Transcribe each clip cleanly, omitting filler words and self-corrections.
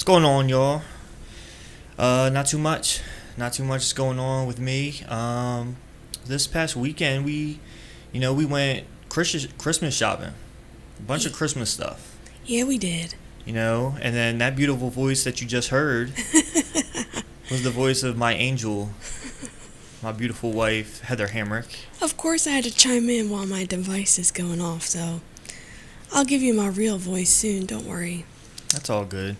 going on, y'all? Not too much. Not too much is going on with me. This past weekend we went Christmas shopping. A bunch of Christmas stuff. Yeah, we did. And then that beautiful voice that you just heard was the voice of my angel, my beautiful wife, Heather Hamrick. Of course, I had to chime in while my device is going off, so I'll give you my real voice soon. Don't worry. That's all good.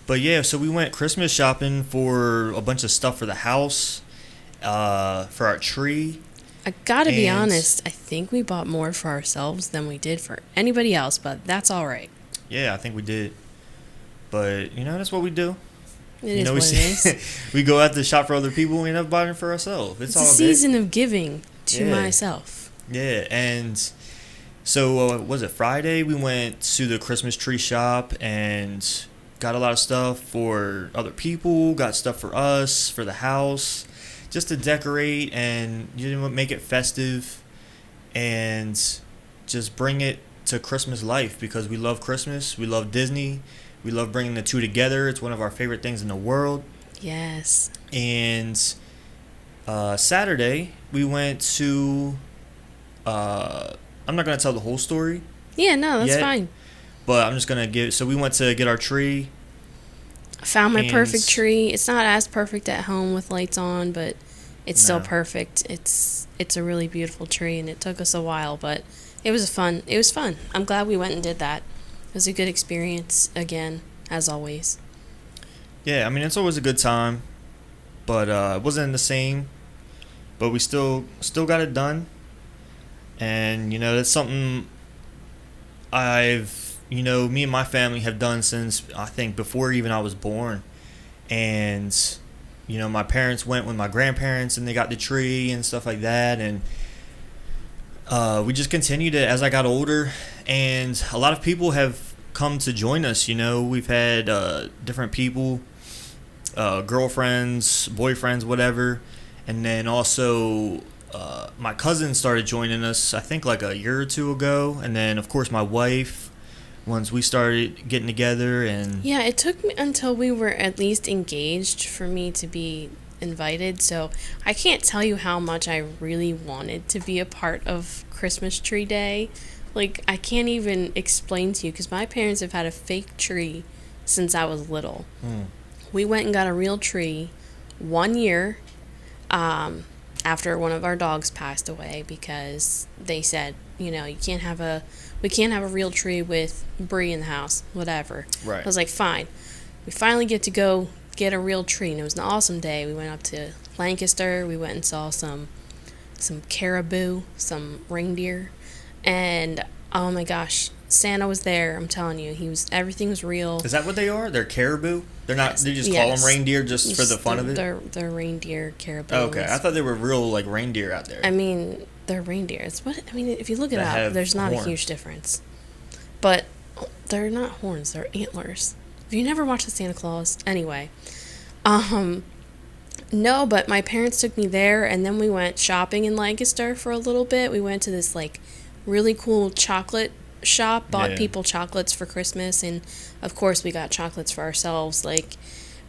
But yeah, so we went Christmas shopping for a bunch of stuff for the house, for our tree. I gotta be honest, I think we bought more for ourselves than we did for anybody else, but that's all right. Yeah, I think we did. But, that's what we do. It is what it is. We go out to shop for other people and we end up buying it for ourselves. It's all a season of giving to myself. Yeah, and so, was it Friday? We went to the Christmas tree shop and got a lot of stuff for other people, got stuff for us, for the house, just to decorate and make it festive and just bring it to Christmas life, because we love Christmas, we love Disney, we love bringing the two together. It's one of our favorite things in the world. Yes. And Saturday we went to I'm not gonna tell the whole story. Yeah, no, that's fine. But I'm just gonna so we went to get our tree. I found my perfect tree. It's not as perfect at home with lights on, but it's still perfect. It's a really beautiful tree, and it took us a while, but it was fun. I'm glad we went and did that. It was a good experience again, as always. Yeah, I mean, it's always a good time, but it wasn't the same. But we still got it done, and that's something me and my family have done since, I think, before even I was born. And my parents went with my grandparents and they got the tree and stuff like that, and we just continued it as I got older, and a lot of people have come to join us. We've had different people, girlfriends, boyfriends, whatever, and then also my cousin started joining us, I think, like a year or two ago, and then of course my wife, once we started getting together. And yeah, it took me until we were at least engaged for me to be invited, so I can't tell you how much I really wanted to be a part of Christmas tree day. Like, I can't even explain to you, because my parents have had a fake tree since I was little. We went and got a real tree 1 year after one of our dogs passed away, because they said, we can't have a real tree with Bree in the house, whatever. Right. I was like, fine. We finally get to go get a real tree, and it was an awesome day. We went up to Lancaster. We went and saw some caribou, some reindeer, and oh my gosh, Santa was there. I'm telling you, everything was real. Is that what they are? They're caribou? They're not. They just call them reindeer just for the fun of it. They're reindeer caribou. Okay, I thought they were real, like, reindeer out there. I mean, they're reindeer. If you look it up, there's not a huge difference. But they're not horns. They're antlers. Have you never watched the Santa Claus? Anyway. No, but my parents took me there, and then we went shopping in Lancaster for a little bit. We went to this, like, really cool chocolate shop, bought people chocolates for Christmas, and of course we got chocolates for ourselves,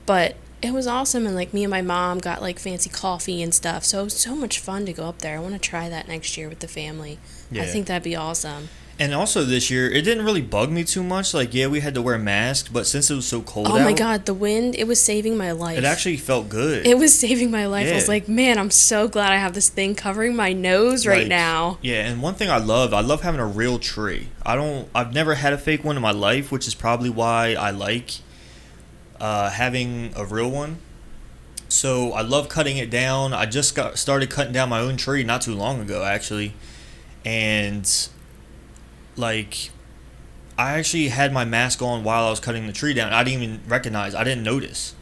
but it was awesome. And me and my mom got fancy coffee and stuff, so it was so much fun to go up there. I want to try that next year with the family. I think that'd be awesome. And also this year, it didn't really bug me too much. We had to wear masks, but since it was so cold out... Oh my God, the wind, it was saving my life. It actually felt good. It was saving my life. I was like, man, I'm so glad I have this thing covering my nose right now. Yeah, and one thing I love having a real tree. I've never had a fake one in my life, which is probably why I like having a real one. So I love cutting it down. I just started cutting down my own tree not too long ago, actually. And... I actually had my mask on while I was cutting the tree down. I didn't even recognize. I didn't notice.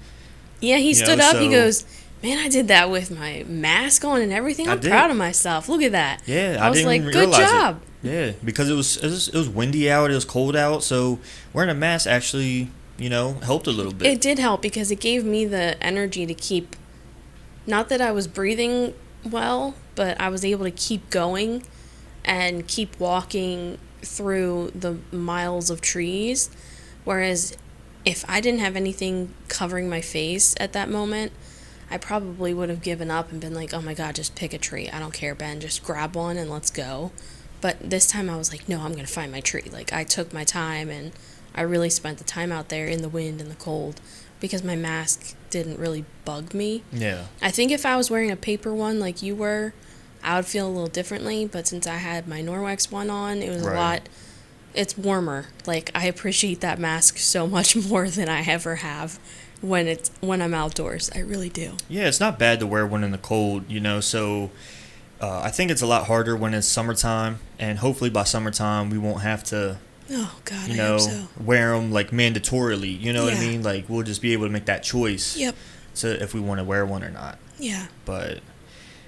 Yeah, he stood up. He goes, man, I did that with my mask on and everything. I'm proud of myself. Look at that. Yeah, I was didn't even good realize job. Yeah, because it was windy out. It was cold out. So wearing a mask actually, helped a little bit. It did help, because it gave me the energy to keep, not that I was breathing well, but I was able to keep going and keep walking through the miles of trees, whereas if I didn't have anything covering my face at that moment, I probably would have given up and been like, oh my God, just pick a tree. I don't care, Ben. Just grab one and let's go. But this time I was like, no, I'm going to find my tree. Like, I took my time and I really spent the time out there in the wind and the cold because my mask didn't really bug me. Yeah. I think if I was wearing a paper one like you were, I would feel a little differently. But since I had my Norwex one on, it was a lot. It's warmer. Like, I appreciate that mask so much more than I ever have when I'm outdoors. I really do. Yeah, it's not bad to wear one in the cold, you know, so I think it's a lot harder when it's summertime, and hopefully by summertime we won't have to, oh God, you I know, hope so. wear them like mandatorily, you know what I Yeah. mean? Like, we'll just be able to make that choice Yep. to if we want to wear one or not. Yeah. But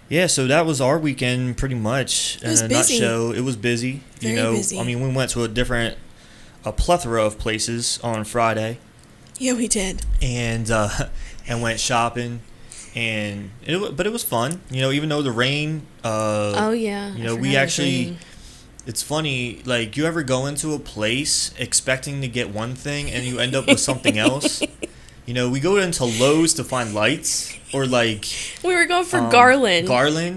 yeah, so that was our weekend pretty much. It was in a busy. nutshell, it was busy. Very you know, busy. I mean, we went to a plethora of places on Friday, Yeah, we did. and went shopping, but it was fun. You know, even though the rain. Oh yeah. You I know, we forgot it was actually. raining. It's funny, like, you ever go into a place expecting to get one thing and you end up with something else? You know, we go into Lowe's to find lights, or like We were going for garland.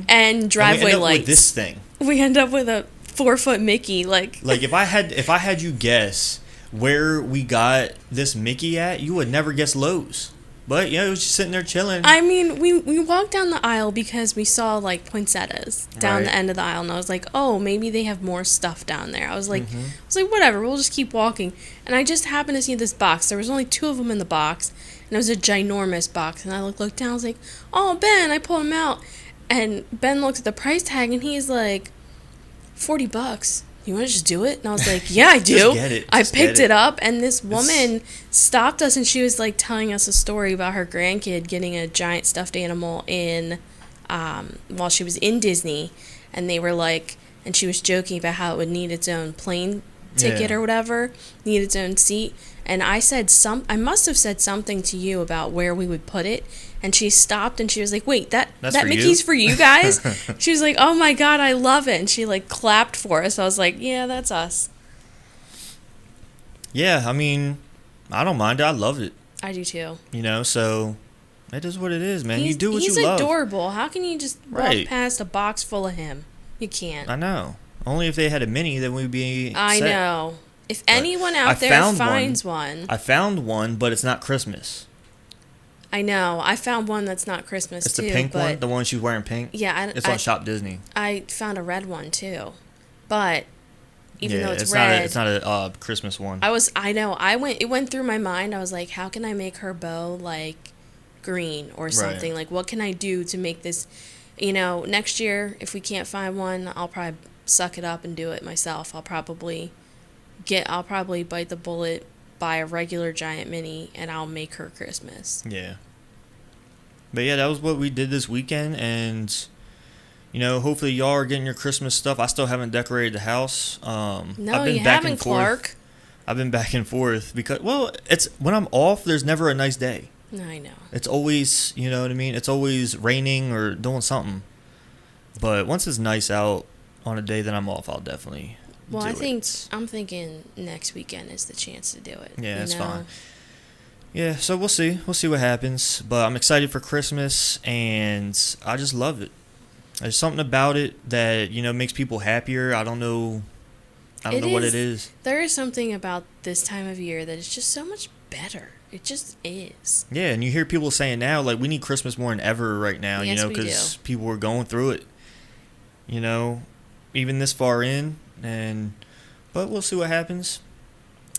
and And driveway we end up lights. with this thing. We end up with a 4-foot Mickey. Like Like, if I had you guess where we got this Mickey at, you would never guess Lowe's. But yeah, it was just sitting there chilling. I mean, we walked down the aisle because we saw like poinsettias down Right. the end of the aisle, and I was like, oh, maybe they have more stuff down there. I was like, whatever, we'll just keep walking. And I just happened to see this box. There was only 2 of them in the box, and it was a ginormous box. And I looked down, I was like, oh, Ben, I pulled him out, and Ben looked at the price tag, and he's like, $40. You want to just do it? And I was like, yeah, I do. Just get it. I Just picked get it up, and this woman stopped us, and she was like telling us a story about her grandkid getting a giant stuffed animal while she was in Disney, and they were like, and she was joking about how it would need its own plane ticket Yeah. or whatever, need its own seat. And I must have said something to you about where we would put it. And she stopped and she was like, wait, that That's for Mickey's you? for you guys? She was like, oh my God, I love it. And she like clapped for us. I was like, yeah, that's us. Yeah, I mean, I don't mind it. I love it. I do too. You know, so it is what it is, man. You do what he's you love. He's adorable. How can you just walk Right. past a box full of him? You can't. I know. Only if they had a mini, then we'd be I set. know. If But anyone I out there found finds one. I found one, but it's not Christmas. I know. I found one that's not Christmas It's too. the pink but one, the one she's wearing pink. yeah, It's on Shop Disney. I found a red one too, but even Yeah, though it's not red, it's not a Christmas one. It went through my mind. I was like, how can I make her bow like green or something? Like, what can I do to make this, next year, if we can't find one, I'll probably suck it up and do it myself. I'll probably bite the bullet, buy a regular giant mini, and I'll make her Christmas. Yeah. But yeah, that was what we did this weekend, and hopefully y'all are getting your Christmas stuff. I still haven't decorated the house. No, I've been you back haven't, and forth. Clark. I've been back and forth because, it's when I'm off, there's never a nice day. I know. It's always, you know what I mean? It's always raining or doing something. But once it's nice out on a day that I'm off, I'll definitely Well, do it. I'm thinking next weekend is the chance to do it. Yeah, that's you know? fine. Yeah, so we'll see. We'll see what happens. But I'm excited for Christmas, and I just love it. There's something about it that, makes people happier. I don't know what it is. There is something about this time of year that is just so much better. It just is. Yeah, and you hear people saying now, like, we need Christmas more than ever right now, Yes, we because do. people are going through it, even this far in, but we'll see what happens.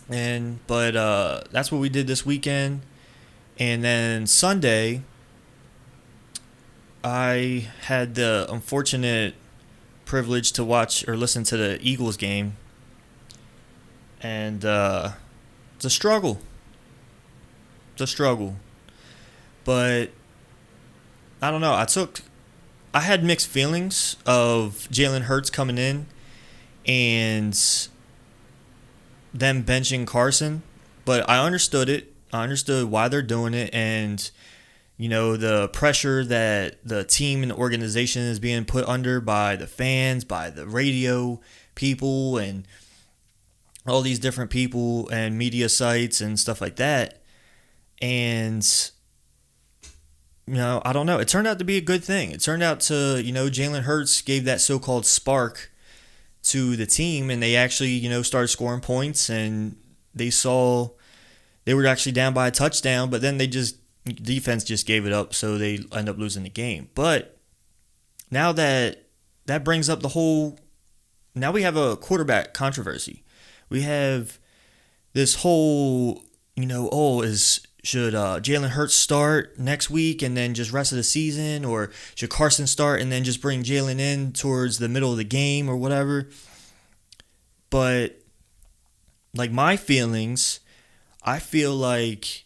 But that's what we did this weekend. And then Sunday, I had the unfortunate privilege to watch or listen to the Eagles game. And it's a struggle. But I don't know. I had mixed feelings of Jalen Hurts coming in and them benching Carson, but I understood it. I understood why they're doing it, and the pressure that the team and the organization is being put under by the fans, by the radio people, and all these different people and media sites and stuff like that. And, I don't know. It turned out to be a good thing. It turned out to, Jalen Hurts gave that so-called spark to the team, and they actually, started scoring points, and they saw they were actually down by a touchdown, but then defense just gave it up, so they end up losing the game. But now that brings up now we have a quarterback controversy. We have this whole, should Jalen Hurts start next week and then just rest of the season, or should Carson start and then just bring Jalen in towards the middle of the game or whatever? But like my feelings, I feel like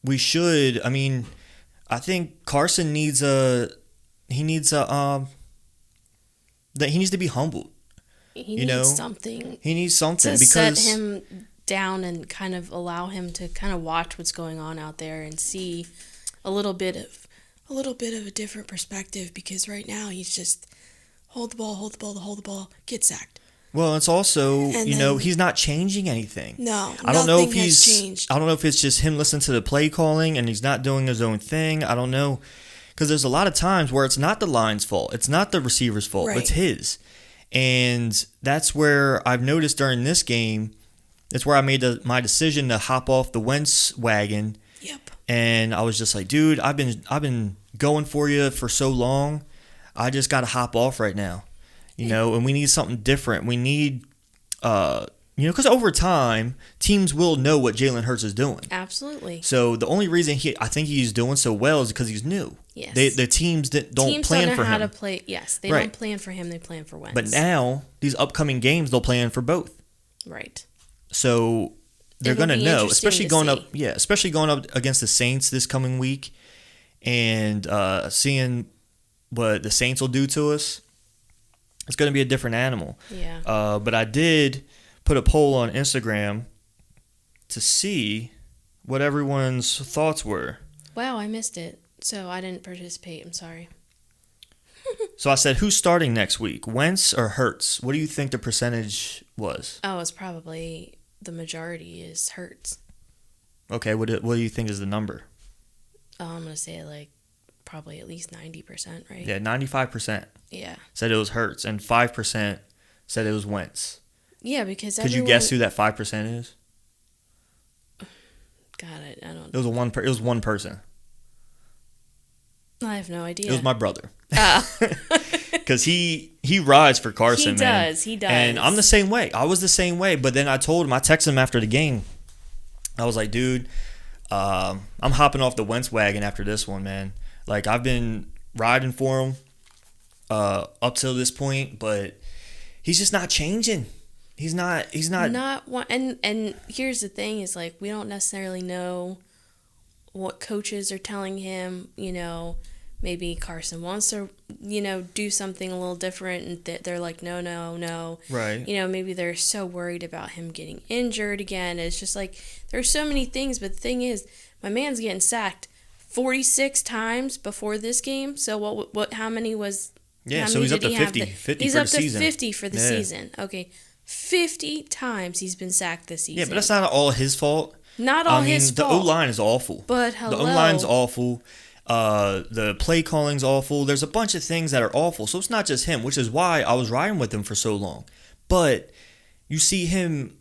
we should. I mean, I think Carson needs to be humbled. He needs something. He needs something to because set him down and kind of allow him to kind of watch what's going on out there and see a little bit of a different perspective, because right now he's just hold the ball, get sacked. Well, it's also, he's not changing anything. No, I don't know if has changed. I don't know if it's just him listening to the play calling and he's not doing his own thing. I don't know, because there's a lot of times where it's not the line's fault, it's not the receiver's fault, right. It's his. And that's where I've noticed during this game. That's where I made my decision to hop off the Wentz wagon. Yep. And I was just like, dude, I've been going for you for so long. I just got to hop off right now, and we need something different. We need, because over time, teams will know what Jalen Hurts is doing. Absolutely. So the only reason I think he's doing so well is because he's new. Yes. The teams don't plan for him. Teams don't know how to play. Yes, they don't plan for him. They plan for Wentz. But now, these upcoming games, they'll plan for both. Right. So they're going to know, especially going up against the Saints this coming week, and seeing what the Saints will do to us. It's going to be a different animal. Yeah. But I did put a poll on Instagram to see what everyone's thoughts were. Wow, I missed it, so I didn't participate. I'm sorry. So I said, who's starting next week, Wentz or Hurts? What do you think the percentage was? Oh, it's probably the majority is Hurts. Okay, what do you think is the number? I'm going to say probably at least 90%, right? Yeah, 95%. Yeah. Said it was Hurts, and 5% said it was Wentz. Yeah, because Could you guess who that 5% is? God, I don't know. It was one person. I have no idea. It was my brother. Because he rides for Carson, man. He does. And I'm the same way. I was the same way. But then I texted him after the game. I was like, dude, I'm hopping off the Wentz wagon after this one, man. Like, I've been riding for him up till this point, but he's just not changing. He's not. Not one. And here's the thing: is we don't necessarily know what coaches are telling him. Maybe Carson wants to, do something a little different, and they're like, no. Right. Maybe they're so worried about him getting injured again. It's just there's so many things, but the thing is, my man's getting sacked 46 times before this game. So what? How many was? Yeah. So he's up to 50. 50 he's for up the to season. 50 for the season. Okay, 50 times he's been sacked this season. Yeah, but that's not all his fault. Not all his fault. The O-line is awful. But hello. The O-line's awful. The play calling's awful. There's a bunch of things that are awful. So it's not just him, which is why I was riding with him for so long. But you see him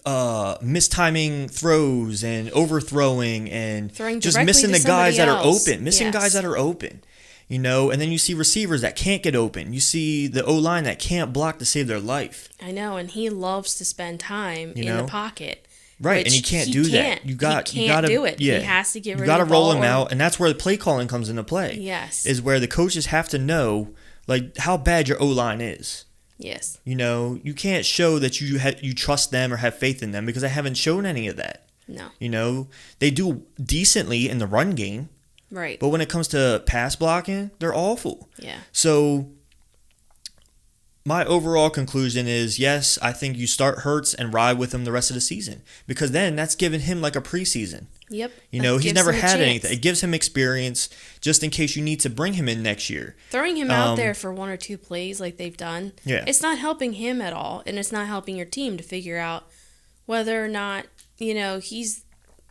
mistiming throws and overthrowing and throwing just missing the guys that are open. Yes. Guys that are open. And then you see receivers that can't get open. You see the O-line that can't block to save their life. I know, and he loves to spend time in the pocket. Right, and he can't do that. You got to do it. Yeah, he has to get rid of the ball. You got to roll him out, and that's where the play calling comes into play. Yes, is where the coaches have to know how bad your O-line is. Yes, you can't show that you trust them or have faith in them because they haven't shown any of that. No, they do decently in the run game. Right, but when it comes to pass blocking, they're awful. Yeah. So my overall conclusion is, yes, I think you start Hurts and ride with him the rest of the season because then that's giving him a preseason. Yep. You know, he's gives never him a had chance. anything. It gives him experience just in case you need to bring him in next year. Throwing him out there for 1 or 2 plays like they've done, Yeah. it's not helping him at all, and it's not helping your team to figure out whether or not, you know, he's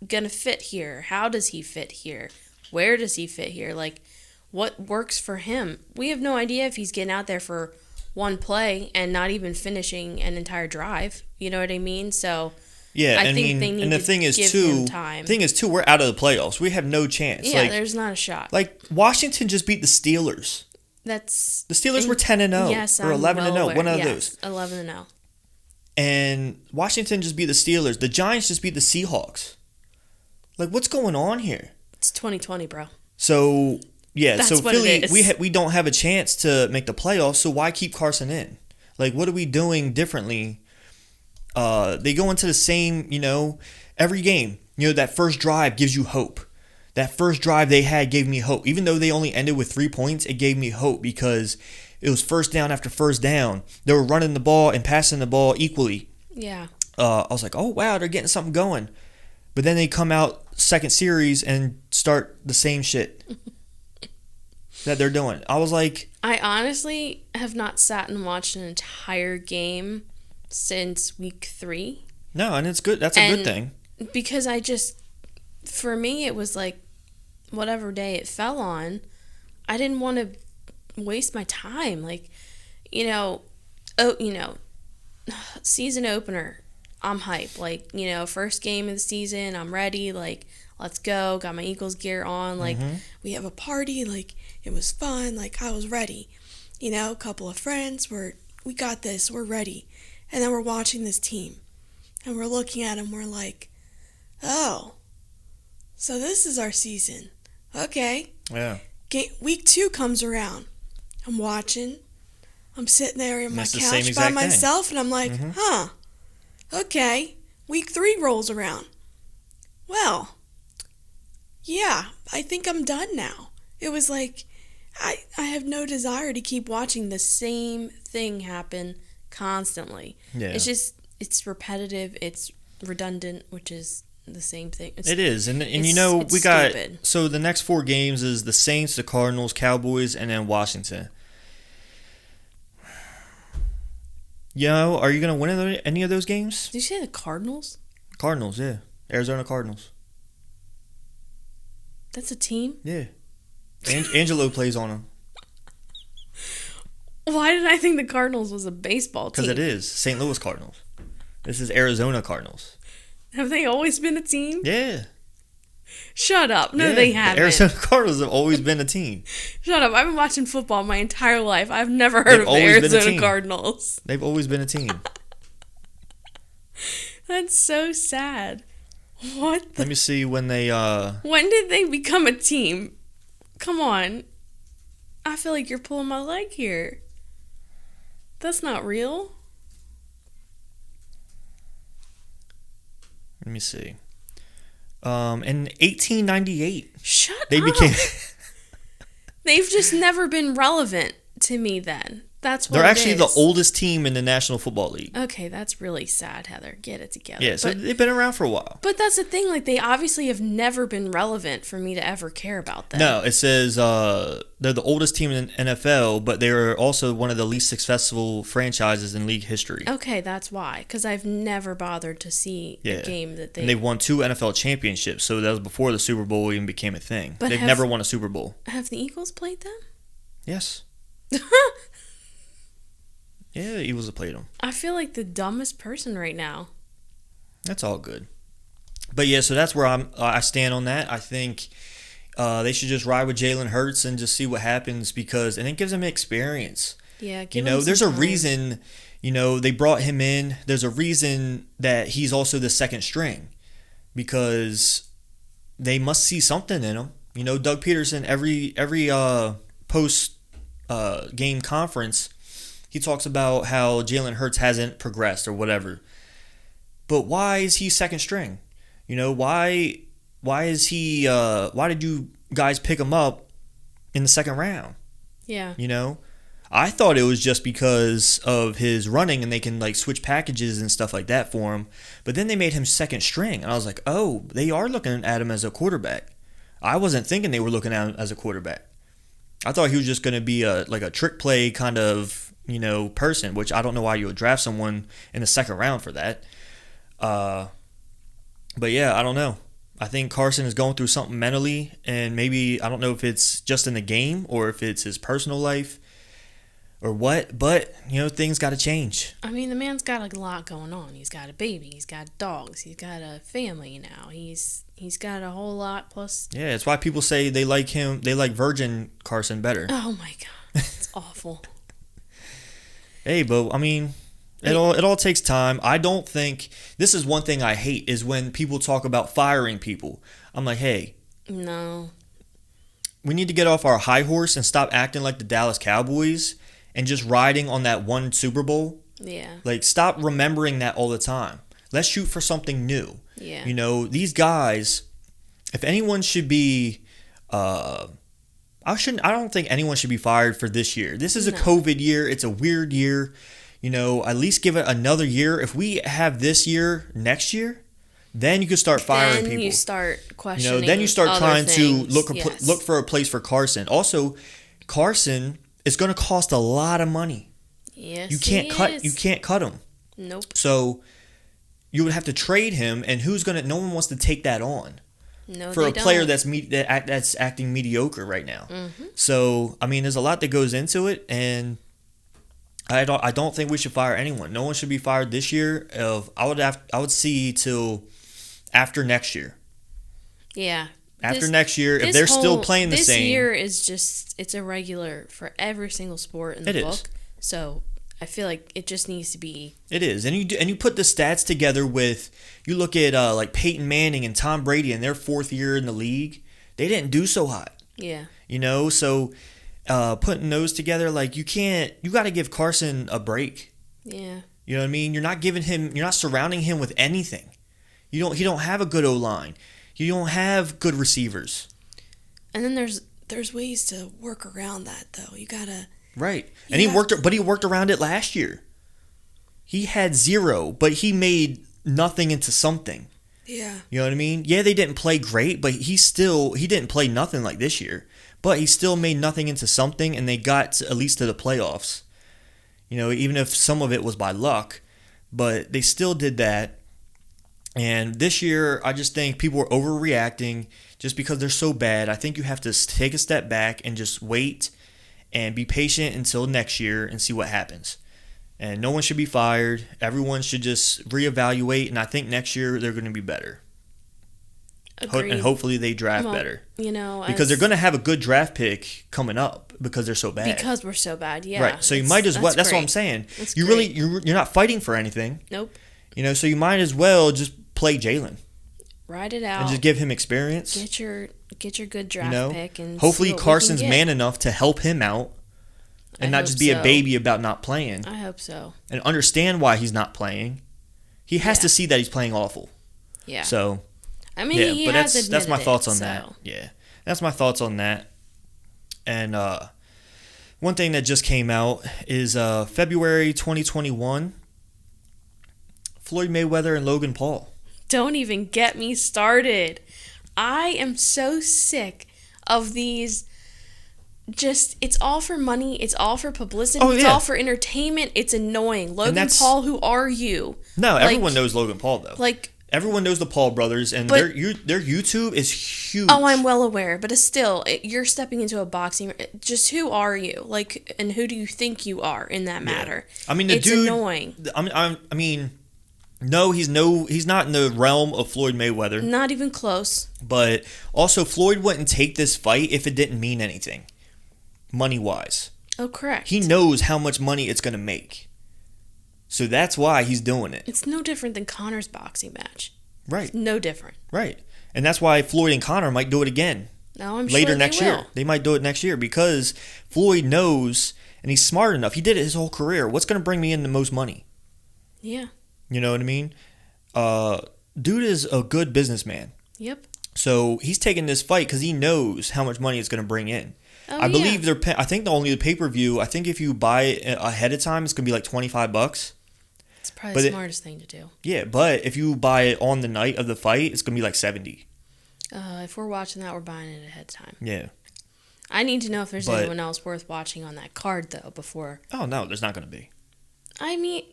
going to fit here. How does he fit here? Where does he fit here? Like, what works for him? We have no idea if he's getting out there for 1 play and not even finishing an entire drive. You know what I mean? So Yeah, I think they need and the to thing is give too, him time. thing is too, we're out of the playoffs. We have no chance. Yeah, like, there's not a shot. Like Washington just beat the Steelers. The Steelers were 10-0 yes, or 11-0, one of yes, those. 11-0. And Washington just beat the Steelers. The Giants just beat the Seahawks. Like, what's going on here? It's 2020, bro. So yeah, That's so what Philly, it is. we don't have a chance to make the playoffs. So why keep Carson in? Like, what are we doing differently? They go into the same, you know, every game. You know, that first drive gives you hope. That first drive they had gave me hope. Even though they only ended with 3 points, it gave me hope because it was first down after first down. They were running the ball and passing the ball equally. Yeah. I was like, oh, wow, they're getting something going. But then they come out second series and start the same shit that they're doing. I was like... I honestly have not sat and watched an entire game since week 3. No, and it's good. That's a good thing. Because for me, it was like, whatever day it fell on, I didn't want to waste my time. Like, season opener, I'm hyped. Like, first game of the season, I'm ready. Like, let's go. Got my Eagles gear on. Like, we have a party. Like, it was fun. Like, I was ready. A couple of friends we got this. We're ready. And then we're watching this team. And we're looking at them. We're like, oh, so this is our season. Okay. Yeah. Week 2 comes around. I'm watching. I'm sitting there in my couch by thing. myself, and I'm like, huh, okay. Week 3 rolls around. Well, yeah, I think I'm done now. It was like, I have no desire to keep watching the same thing happen constantly. Yeah. It's repetitive, it's redundant, which is the same thing. It is. And it's we got, stupid. So the next 4 games is the Saints, the Cardinals, Cowboys, and then Washington. Are you going to win any of those games? Did you say the Cardinals? Cardinals, yeah. Arizona Cardinals. That's a team? Yeah. Angelo plays on them. Why did I think the Cardinals was a baseball team? Because it is. St. Louis Cardinals. This is Arizona Cardinals. Have they always been a team? Yeah. Shut up. No, they haven't. The Arizona Cardinals have always been a team. Shut up. I've been watching football my entire life. I've never heard of the Arizona Cardinals. They've always been a team. That's so sad. Let me see when they... When did they become a team? Come on. I feel like you're pulling my leg here. That's not real. Let me see. In 1898. Shut they up. became. They've just never been relevant to me then. That's what They're actually it the is. oldest team in the National Football League. Okay, that's really sad, Heather. Get it together. Yeah, so they've been around for a while. But that's the thing. Like, they obviously have never been relevant for me to ever care about them. No, it says they're the oldest team in the NFL, but they're also one of the least successful franchises in league history. Okay, that's why. Because I've never bothered to see a game that they... And they've won 2 NFL championships, so that was before the Super Bowl even became a thing. But they've never won a Super Bowl. Have the Eagles played them? Yes. Yeah, the Eagles have played them. I feel like the dumbest person right now. That's all good. But yeah, so that's where I stand on that. I think they should just ride with Jalen Hurts and just see what happens and it gives them experience. Yeah, give him there's some a time. reason, they brought him in. There's a reason that he's also the second string because they must see something in him. Doug Peterson, every post game conference, he talks about how Jalen Hurts hasn't progressed or whatever. But why is he second string? Why is he why did you guys pick him up in the second round? Yeah. I thought it was just because of his running and they can like switch packages and stuff like that for him. But then they made him second string, and I was like, oh, they are looking at him as a quarterback. I wasn't thinking they were looking at him as a quarterback. I thought he was just going to be a trick play kind of, person, which I don't know why you would draft someone in the second round for that. But yeah, I don't know. I think Carson is going through something mentally, and maybe I don't know if it's just in the game or if it's his personal life or what, but things got to change. I mean, the man's got a lot going on. He's got a baby, he's got dogs, he's got a family now. He's got a whole lot plus. Yeah, it's why people say they like him. They like Virgin Carson better. Oh my god, it's awful. Hey, but I mean, it all takes time. I don't think this is one thing I hate is when people talk about firing people. I'm like, hey, no. We need to get off our high horse and stop acting like the Dallas Cowboys and just riding on that one Super Bowl. Yeah. Like, stop remembering that all the time. Let's shoot for something new. Yeah. These guys, if anyone should be, I don't think anyone should be fired for this year. This is a COVID year. It's a weird year. At least give it another year. If we have this year next year, then you can start firing people. Then you start questioning. Then you start trying things. to look for a place for Carson. Also, Carson is going to cost a lot of money. Yes, you can't cut him. Nope. So you would have to trade him, and no one wants to take that on. No, for a player that's acting mediocre right now. Mm-hmm. So I mean, there's a lot that goes into it, and I don't think we should fire anyone. No one should be fired this year. I would see till after next year. Yeah. After next year, if they're still playing the same. This year is it's irregular for every single sport in the book. So I feel like it just needs to be. It is, and you put the stats together with you look at like Peyton Manning and Tom Brady in their fourth year in the league, they didn't do so hot. Yeah. So putting those together, like you got to give Carson a break. Yeah. You know what I mean? You're not surrounding him with anything. He don't have a good O-line. You don't have good receivers. And then there's ways to work around that though. You gotta. Right. And he worked around it last year. He had zero, but he made nothing into something. Yeah. You know what I mean? Yeah, they didn't play great, but he didn't play nothing like this year. But he still made nothing into something, and they got at least to the playoffs. Even if some of it was by luck, but they still did that. And this year, I just think people are overreacting just because they're so bad. I think you have to take a step back and just wait and be patient until next year and see what happens. And no one should be fired. Everyone should just reevaluate, and I think next year they're going to be better. Agreed. And hopefully they draft better. Because they're going to have a good draft pick coming up because they're so bad. Because we're so bad, yeah. Right. So you might as well. That's what I'm saying. You're not fighting for anything. Nope. So you might as well just play Jalen. Ride it out. And just give him experience. Get your good draft pick and hopefully Carson's man enough to help him out and not just be a baby about not playing. I hope so. And understand why he's not playing. He has to see that he's playing awful. Yeah. So I mean, he has admitted that's my thoughts on so. that. Yeah. That's my thoughts on that. And one thing that just came out is February 2021, Floyd Mayweather and Logan Paul. Don't even get me started. I am so sick of these. It's all for money. It's all for publicity. It's all for entertainment. It's annoying. Logan Paul, who are you? No, everyone knows Logan Paul though. Everyone knows the Paul brothers, and their YouTube is huge. Oh, I'm well aware, but still, you're stepping into a boxing. Just who are you? And who do you think you are in that matter? I mean, it's annoying. I mean. No, he's not in the realm of Floyd Mayweather. Not even close. But also, Floyd wouldn't take this fight if it didn't mean anything, money-wise. Oh, correct. He knows how much money it's going to make. So that's why he's doing it. It's no different than Conor's boxing match. Right. It's no different. Right. And that's why Floyd and Conor might do it again. No, I'm later sure next they year. will. They might do it next year because Floyd knows, and he's smart enough. He did it his whole career. What's going to bring me in the most money? Yeah. You know what I mean? Dude is a good businessman. Yep. So he's taking this fight because he knows how much money it's going to bring in. Oh, I believe yeah. I think only the pay-per-view, I think if you buy it ahead of time, it's going to be like $25. It's probably But the smartest thing to do. Yeah, but if you buy it on the night of the fight, it's going to be like 70. If we're watching that, we're buying it ahead of time. Yeah. I need to know if there's But- anyone else worth watching on that card, though, before. Oh, no, there's not going to be. I mean,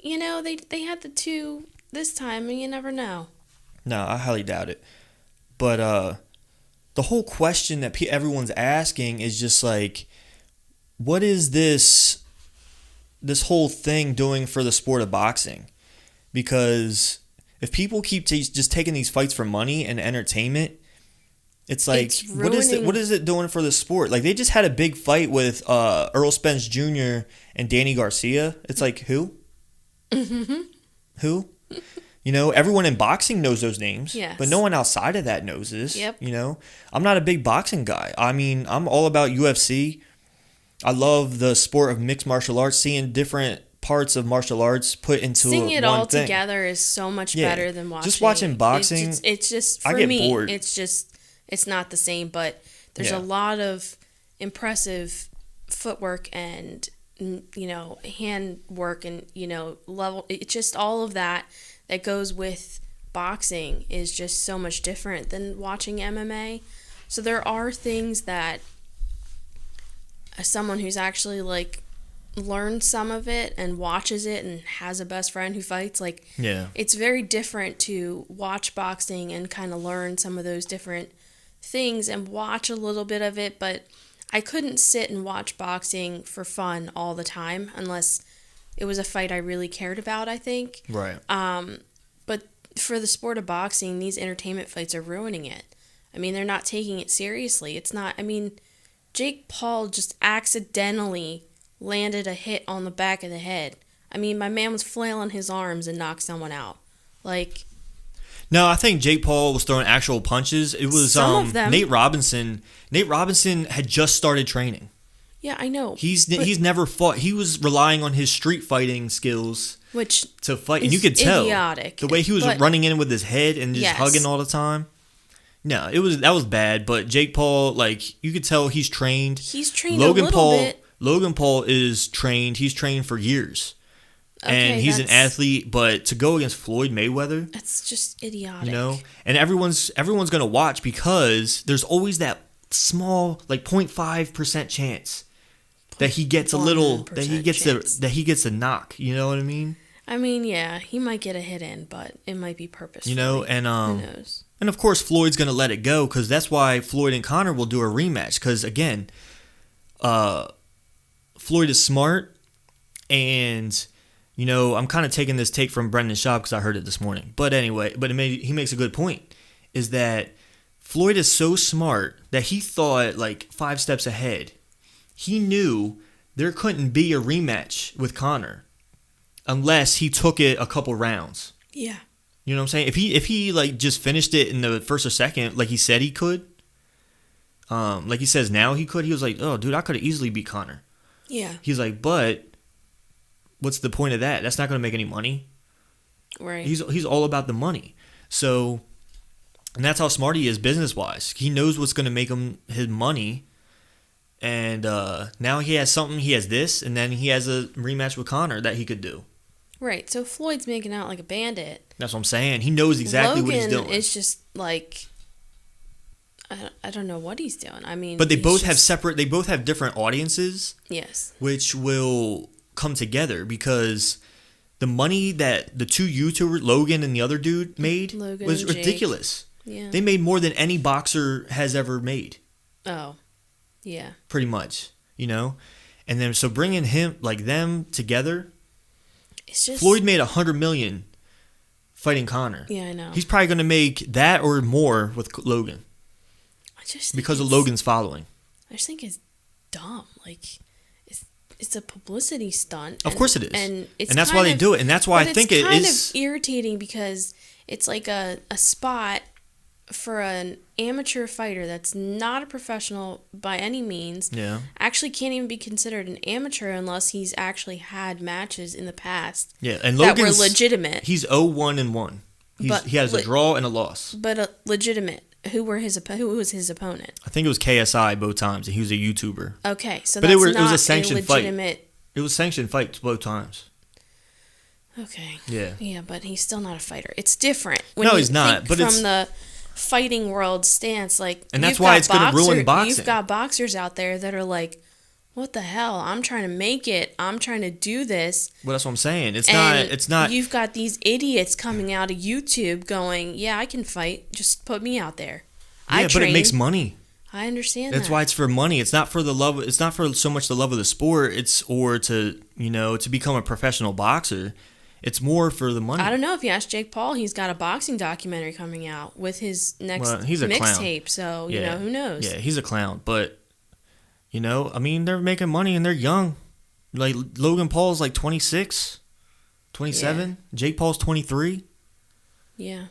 they had the two this time, and you never know. No, I highly doubt it. But the whole question that everyone's asking is just like, what is this whole thing doing for the sport of boxing? Because if people keep just taking these fights for money and entertainment, it's like, It's what is it doing for the sport? Like, they just had a big fight with Earl Spence Jr. and Danny Garcia. It's like, who? Who? Everyone in boxing knows those names, Yes. but no one outside of that knows this. Yep. I'm not a big boxing guy. I mean, I'm all about UFC. I love the sport of mixed martial arts, seeing different parts of martial arts put into Seeing it one all thing. together is so much better than watching. Just watching boxing, it's just for I get me. bored. It's not the same, but there's a lot of impressive footwork and hand work and level. It's just all of that goes with boxing is just so much different than watching MMA. So there are things that as someone who's actually like learned some of it and watches it and has a best friend who fights, like, it's very different to watch boxing and kind of learn some of those different things and watch a little bit of it, but I couldn't sit and watch boxing for fun all the time unless it was a fight I really cared about, I think. Right. But for the sport of boxing, these entertainment fights are ruining it. I mean, they're not taking it seriously. It's not, I mean, Jake Paul just accidentally landed a hit on the back of the head. I mean, my man was flailing his arms and knocked someone out. Like, no, I think Jake Paul was throwing actual punches. It was some of them. Nate Robinson. Nate Robinson had just started training. Yeah, I know. He's never fought. He was relying on his street fighting skills to fight, and you could tell idiotic. The way he was running in with his head and just hugging all the time. No, that was bad. But Jake Paul, like, you could tell he's trained. He's trained a little bit. Logan Paul is trained. He's trained for years. Okay, and he's an athlete, but to go against Floyd Mayweather, that's just idiotic. And everyone's going to watch because there's always that small, like 0.5% chance that he gets a little, that he gets a knock. You know what I mean? I mean, yeah, he might get a hit in, but it might be purposeful. And who knows? And of course, Floyd's going to let it go because that's why Floyd and Conor will do a rematch. Because again, Floyd is smart, and I'm kind of taking this take from Brendan Schaub because I heard it this morning. But anyway, he makes a good point, is that Floyd is so smart that he thought like 5 steps ahead. He knew there couldn't be a rematch with Conor unless he took it a couple rounds. Yeah. You know what I'm saying? If he like just finished it in the first or second, like he said he could, like he says now he could, he was like, oh, dude, I could have easily beat Conor. Yeah. He's like, but what's the point of that? That's not going to make any money. Right. He's all about the money. So, and that's how smart he is business-wise. He knows what's going to make him his money. And now he has something. He has this, and then he has a rematch with Conor that he could do. Right. So Floyd's making out like a bandit. That's what I'm saying. He knows exactly what he's doing. Logan is just like, I don't know what he's doing. I mean, but they both have different audiences. Yes. Which will come together because the money that the two YouTubers, Logan and the other dude, made was ridiculous. Yeah. They made more than any boxer has ever made. Oh. Yeah. Pretty much, And then so bringing them together, it's just Floyd made $100 million fighting Conor. Yeah, I know. He's probably going to make that or more with Logan. Because of Logan's following. I just think it's dumb. Like, it's a publicity stunt. Of course it is. And that's why they do it. And that's why I think it is. It's kind of irritating because it's like a spot for an amateur fighter that's not a professional by any means. Yeah. Actually can't even be considered an amateur unless he's actually had matches in the past. Yeah, and that were legitimate. He's 0-1-1. He has a draw and a loss. But legitimate. Who was his opponent? I think it was KSI both times, and he was a YouTuber. Okay, so but that's it was not a sanctioned legitimate... fight. It was sanctioned fights both times. Okay. Yeah. Yeah, but he's still not a fighter. It's different. No, he's not. But from the fighting world stance, like, and that's why it's going to ruin boxing. You've got boxers out there that are like, what the hell? I'm trying to make it. I'm trying to do this. Well, that's what I'm saying. It's not. You've got these idiots coming out of YouTube going, yeah, I can fight. Just put me out there. Yeah, but it makes money. I understand That's why it's for money. It's not for the love. It's not for so much the love of the sport. To become a professional boxer. It's more for the money. I don't know. If you ask Jake Paul, he's got a boxing documentary coming out with his next mixtape. So, who knows? Yeah, he's a clown. But, I mean, they're making money and they're young. Like, Logan Paul's like 26, 27. Yeah. Jake Paul's 23. Yeah.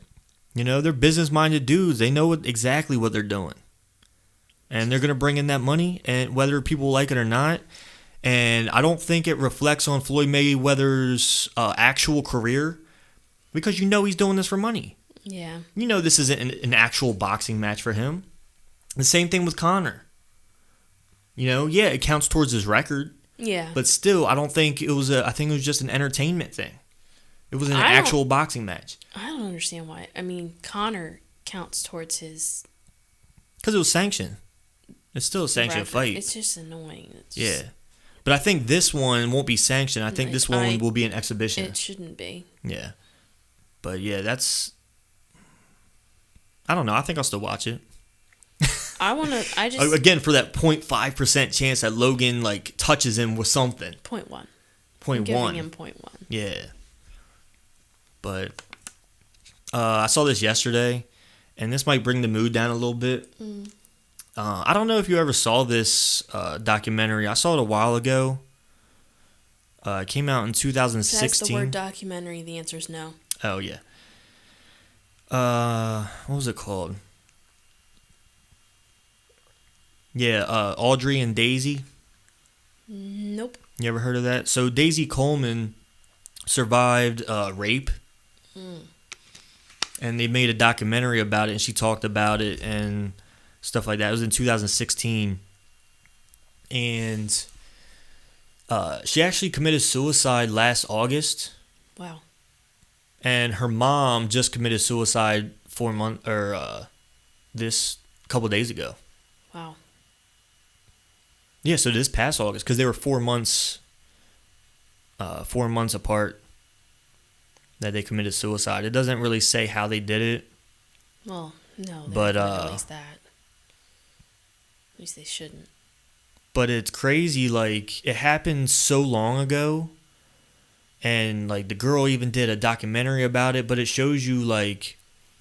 They're business-minded dudes. They know exactly what they're doing. And they're going to bring in that money, and whether people like it or not. And I don't think it reflects on Floyd Mayweather's actual career because he's doing this for money. Yeah. This isn't an actual boxing match for him. The same thing with Conor. It counts towards his record. Yeah. But still, I don't think it was I think it was just an entertainment thing. It wasn't an actual boxing match. I don't understand why. I mean, Conor counts towards his... Because it was sanctioned. It's still a sanctioned fight. It's just annoying. Yeah. But I think this one won't be sanctioned. I think this one will be an exhibition. It shouldn't be. Yeah. But yeah, that's... I don't know. I think I'll still watch it. Again, for that 0.5% chance that Logan, touches him with something. 0.1. 0.1. I'm giving him 0.1. Yeah. But I saw this yesterday, and this might bring the mood down a little bit. Mm. I don't know if you ever saw this documentary. I saw it a while ago. It came out in 2016. That's the word documentary. The answer is no. Oh, yeah. What was it called? Yeah, Audrey and Daisy. Nope. You ever heard of that? So Daisy Coleman survived rape. Mm. And they made a documentary about it, and she talked about it and stuff like that. It was in 2016. And she actually committed suicide last August. Wow. And her mom just committed suicide this couple days ago. Wow. Yeah, so this past August, because they were 4 months apart that they committed suicide. It doesn't really say how they did it. Well, no, but at least that. At least they shouldn't. But it's crazy, it happened so long ago, and the girl even did a documentary about it. But it shows you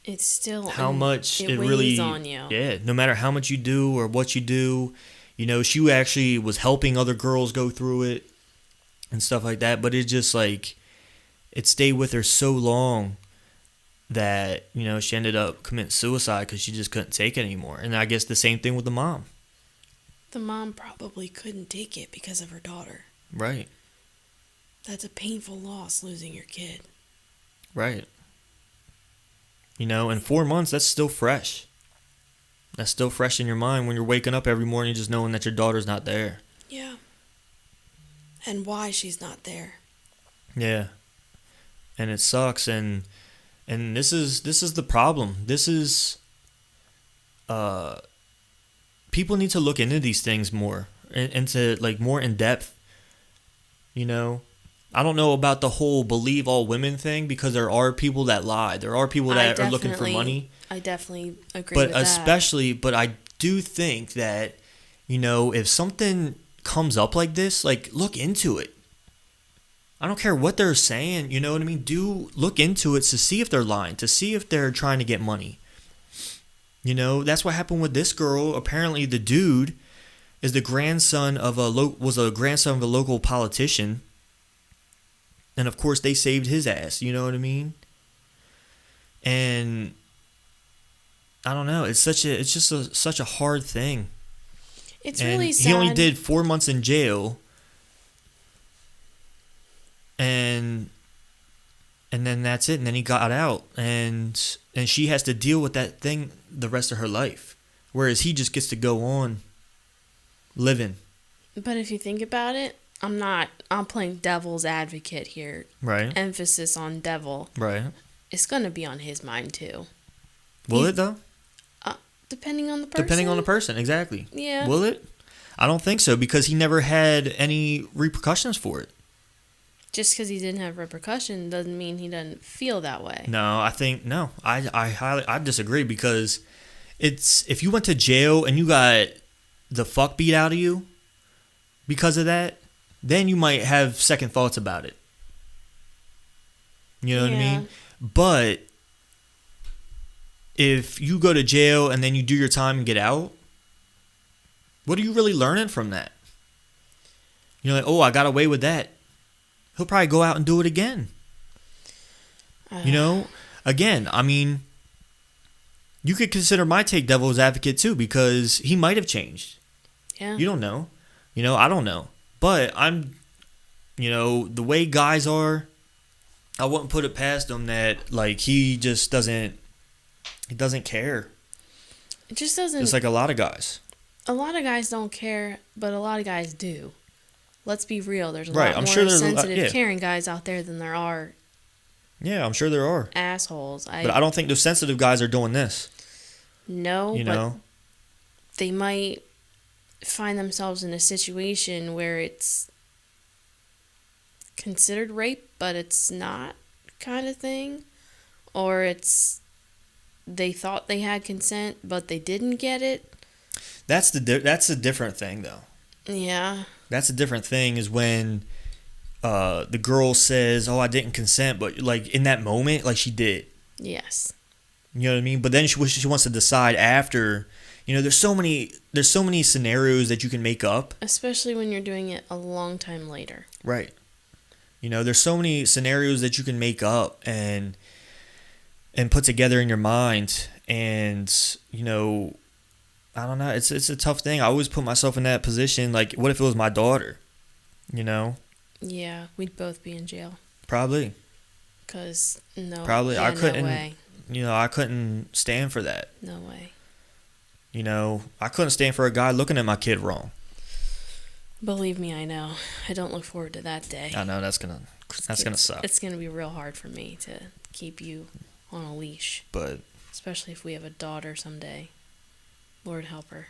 it's still how much it weighs really on you. Yeah, no matter how much you do or what you do, she actually was helping other girls go through it and stuff like that. But it just it stayed with her so long that she ended up committing suicide because she just couldn't take it anymore. And I guess the same thing with the mom. The mom probably couldn't take it because of her daughter. Right. That's a painful loss, losing your kid. Right. In 4 months, that's still fresh. That's still fresh in your mind when you're waking up every morning just knowing that your daughter's not there. Yeah. And why she's not there. Yeah. And it sucks, and this is the problem. This is people need to look into these things more, into more in depth. I don't know about the whole believe all women thing, because there are people that lie. There are people that are looking for money. I definitely agree with that. But I do think that, if something comes up like this, look into it. I don't care what they're saying, you know what I mean? Do look into it to see if they're lying, to see if they're trying to get money. That's what happened with this girl. Apparently the dude is the grandson of a local politician. And of course they saved his ass, you know what I mean? And I don't know, it's just such a hard thing. It's really sad. He only did 4 months in jail. And and then that's it. And then he got out, and she has to deal with that thing the rest of her life, whereas he just gets to go on living. But if you think about it, I'm playing devil's advocate here. Right. Emphasis on devil. Right. It's going to be on his mind too. Will it though? Depending on the person. Depending on the person, exactly. Yeah. Will it? I don't think so, because he never had any repercussions for it. Just because he didn't have repercussion doesn't mean he doesn't feel that way. No, I disagree, because it's, if you went to jail and you got the fuck beat out of you because of that, then you might have second thoughts about it. You know what I mean? But if you go to jail and then you do your time and get out, what are you really learning from that? You're like, oh, I got away with that. He'll probably go out and do it again. You know? Again, I mean, you could consider my take devil's advocate too, because he might have changed. Yeah. You don't know. You know, I don't know. But the way guys are, I wouldn't put it past him that, like, he just doesn't care. It just doesn't. It's like a lot of guys. A lot of guys don't care, but a lot of guys do. Let's be real. There's a Right, lot I'm more sure there's sensitive, caring guys out there than there are. Yeah, I'm sure there are. Assholes. But I don't think those sensitive guys are doing this. No, you know? They might find themselves in a situation where it's considered rape, but it's not, kind of thing. Or it's they thought they had consent, but they didn't get it. That's a different thing, though. Yeah. That's a different thing, is when the girl says, oh, I didn't consent, but, like, in that moment, like, she did. Yes. You know what I mean? But then she wants to decide after. You know, there's so many scenarios that you can make up. Especially when you're doing it a long time later. Right. You know, there's so many scenarios that you can make up and put together in your mind. And, you know, I don't know. It's a tough thing. I always put myself in that position. Like, what if it was my daughter? You know? Yeah, we'd both be in jail. Probably. Because, no. Probably. Yeah, I couldn't. No way. You know, I couldn't stand for that. No way. You know, I couldn't stand for a guy looking at my kid wrong. Believe me, I know. I don't look forward to that day. I know that's gonna suck. It's gonna be real hard for me to keep you on a leash. But especially if we have a daughter someday. Lord help her.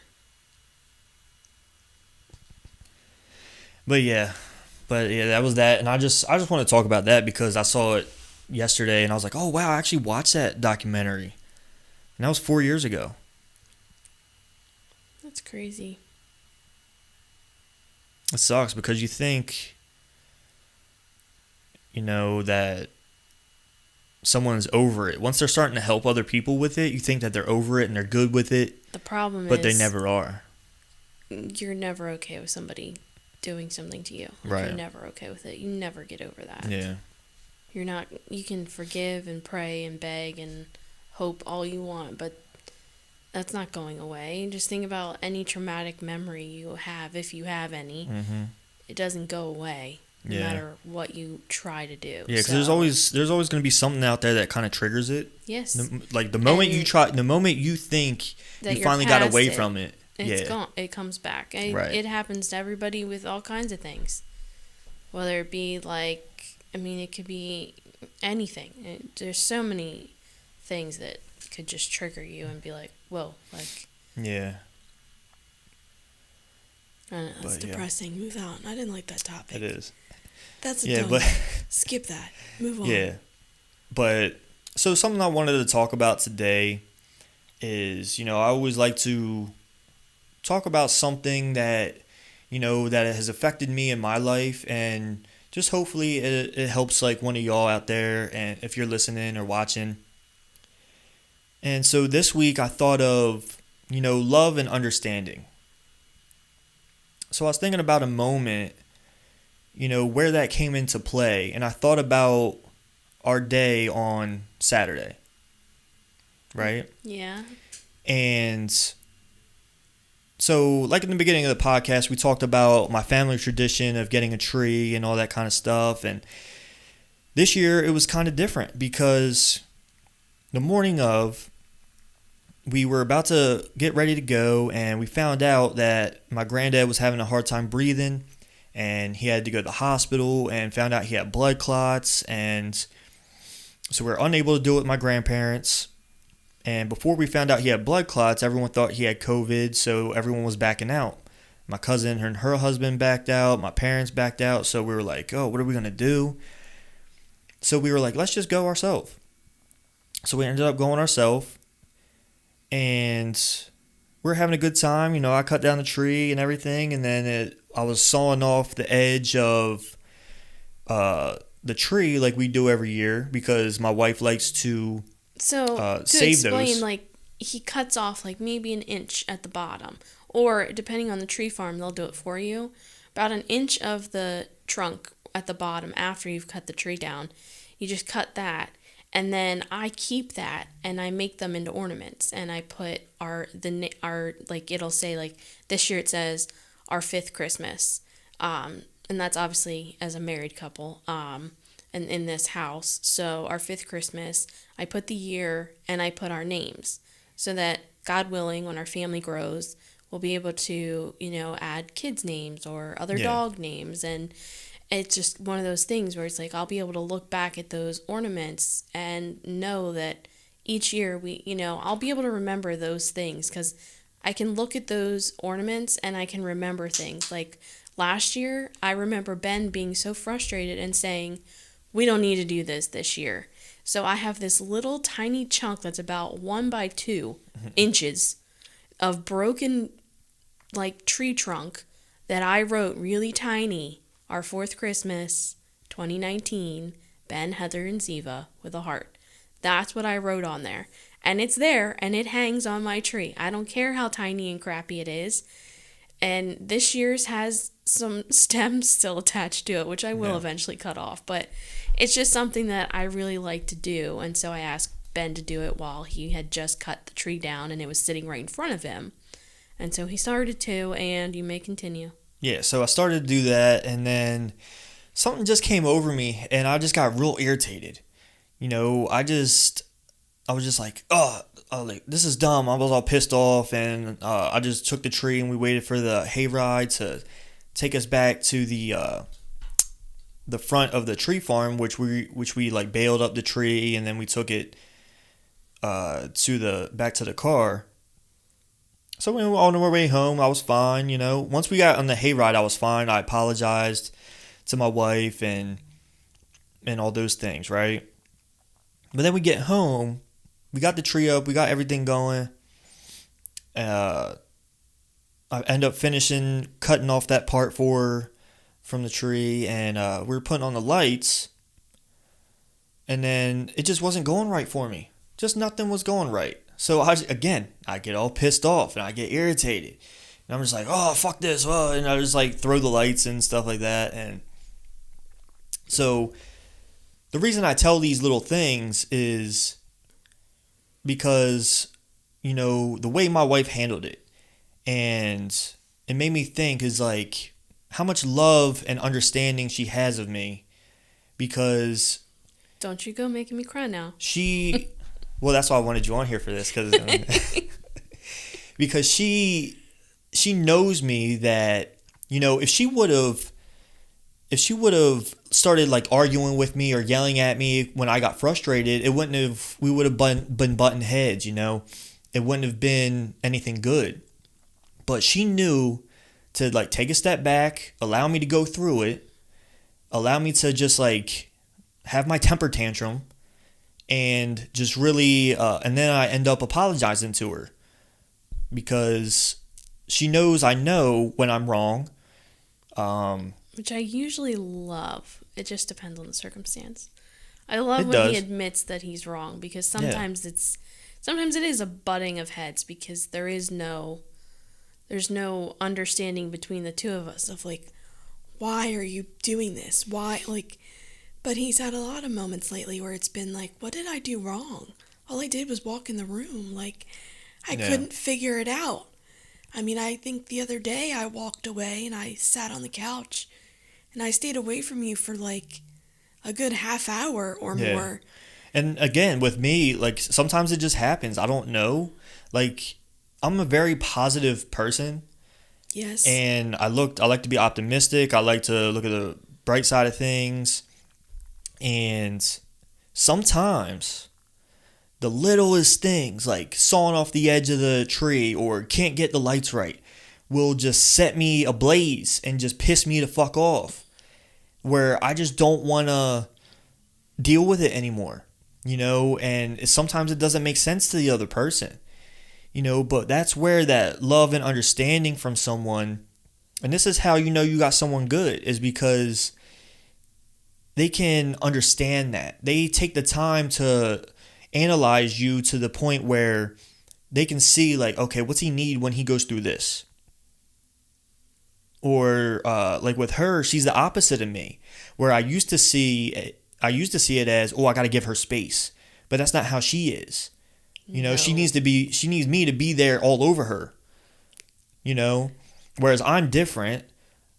But yeah, that was that, and I just want to talk about that because I saw it yesterday, and I was like, oh wow, I actually watched that documentary, and that was 4 years ago. That's crazy. It sucks because you think, you know, that someone's over it. Once they're starting to help other people with it, you think that they're over it and they're good with it. The problem but is, they never are. You're never okay with somebody doing something to you. Right. You're never okay with it. You never get over that. Yeah. You're not. You can forgive and pray and beg and hope all you want, but that's not going away. Just think about any traumatic memory you have, if you have any. Mm-hmm. It doesn't go away, no matter what you try to do. Yeah, because there's always going to be something out there that kind of triggers it. Yes. Like the moment the moment you think that you finally got away from it, it's gone. It comes back. Right. It happens to everybody with all kinds of things. Whether it be it could be anything. There's so many things that could just trigger you and be like, whoa, like. Yeah. I don't know, that's depressing. Move on. I didn't like that topic. It is. That's a dumb. Skip that. Move on. Yeah. But, so something I wanted to talk about today is, you know, I always like to talk about something that, you know, that has affected me in my life, and just hopefully it helps, like, one of y'all out there, and if you're listening or watching. And so this week I thought of, you know, love and understanding. So I was thinking about a moment, you know, where that came into play. And I thought about our day on Saturday. Right? Yeah. And so, like in the beginning of the podcast, we talked about my family tradition of getting a tree and all that kind of stuff. And This year it was kind of different because the morning of, we were about to get ready to go, and we found out that my granddad was having a hard time breathing, and he had to go to the hospital, and found out he had blood clots, and so we were unable to do it with my grandparents. And before we found out he had blood clots, everyone thought he had COVID, so everyone was backing out. My cousin and her husband backed out, my parents backed out, so we were like, oh, what are we going to do? So we were like, let's just go ourselves. So we ended up going ourselves, and we were having a good time. You know, I cut down the tree and everything, and then I was sawing off the edge of the tree like we do every year because my wife likes to So to save explain, those. like he cuts off like maybe an inch at the bottom, or depending on the tree farm, they'll do it for you. About an inch of the trunk at the bottom after you've cut the tree down, you just cut that, and then I keep that and I make them into ornaments, and I put our like it'll say like this year it says our fifth Christmas, and that's obviously as a married couple, and in this house. So our fifth Christmas, I put the year and I put our names, so that God willing, when our family grows, we'll be able to add kids' names or other Yeah. dog names, and it's just one of those things where it's like I'll be able to look back at those ornaments and know that each year I'll be able to remember those things because I can look at those ornaments and I can remember things. Like last year, I remember Ben being so frustrated and saying, "We don't need to do this year." So I have this little tiny chunk that's about 1 by 2 inches of broken like tree trunk that I wrote really tiny, our fourth Christmas, 2019, Ben, Heather, and Ziva with a heart. That's what I wrote on there. And it's there, and it hangs on my tree. I don't care how tiny and crappy it is. And this year's has some stems still attached to it, which I will eventually cut off. But it's just something that I really like to do. And so I asked Ben to do it while he had just cut the tree down, and it was sitting right in front of him. And so he started to, and you may continue. Yeah, so I started to do that, and then something just came over me, and I just got real irritated. I was just like, like, this is dumb. I was all pissed off, and I just took the tree, and we waited for the hayride to take us back to the front of the tree farm, which we like baled up the tree, and then we took it back to the car. So we were on our way home. I was fine, Once we got on the hayride, I was fine. I apologized to my wife and all those things, right? But then we get home. We got the tree up. We got everything going. I end up cutting off that part from the tree, and we were putting on the lights. And then it just wasn't going right for me. Just nothing was going right. So I get all pissed off and I get irritated. And I'm just like, oh, fuck this. Oh, and I just like throw the lights and stuff like that. And so the reason I tell these little things is because, the way my wife handled it. And it made me think is like how much love and understanding she has of me, because Don't you go making me cry now. well, that's why I wanted you on here for this, because she knows me that, if she would have started like arguing with me or yelling at me when I got frustrated, we would have been butting heads, It wouldn't have been anything good. But she knew to like take a step back, allow me to go through it, allow me to just like have my temper tantrum, and just really, and then I end up apologizing to her because she knows I know when I'm wrong. Which I usually love. It just depends on the circumstance. I love It when does. he admits that he's wrong, because sometimes it is a butting of heads, because there's no understanding between the two of us of like, why are you doing this? Why, like, but he's had a lot of moments lately where it's been like, what did I do wrong? All I did was walk in the room. Like, I couldn't figure it out. I mean, I think the other day I walked away and I sat on the couch and I stayed away from you for like a good half hour or Yeah. more. And again, with me, like sometimes it just happens. I don't know. Like I'm a very positive person, Yes. and I like to be optimistic. I like to look at the bright side of things. And sometimes the littlest things, like sawing off the edge of the tree or can't get the lights right, will just set me ablaze and just piss me the fuck off. Where I just don't want to deal with it anymore, and sometimes it doesn't make sense to the other person, but that's where that love and understanding from someone, and this is how you got someone good, is because they can understand that. They take the time to analyze you to the point where they can see, like, okay, what's he need when he goes through this? Or like with her, she's the opposite of me, where I used to see it as, oh, I got to give her space, but that's not how she is. No. She needs me to be there all over her. Whereas I'm different.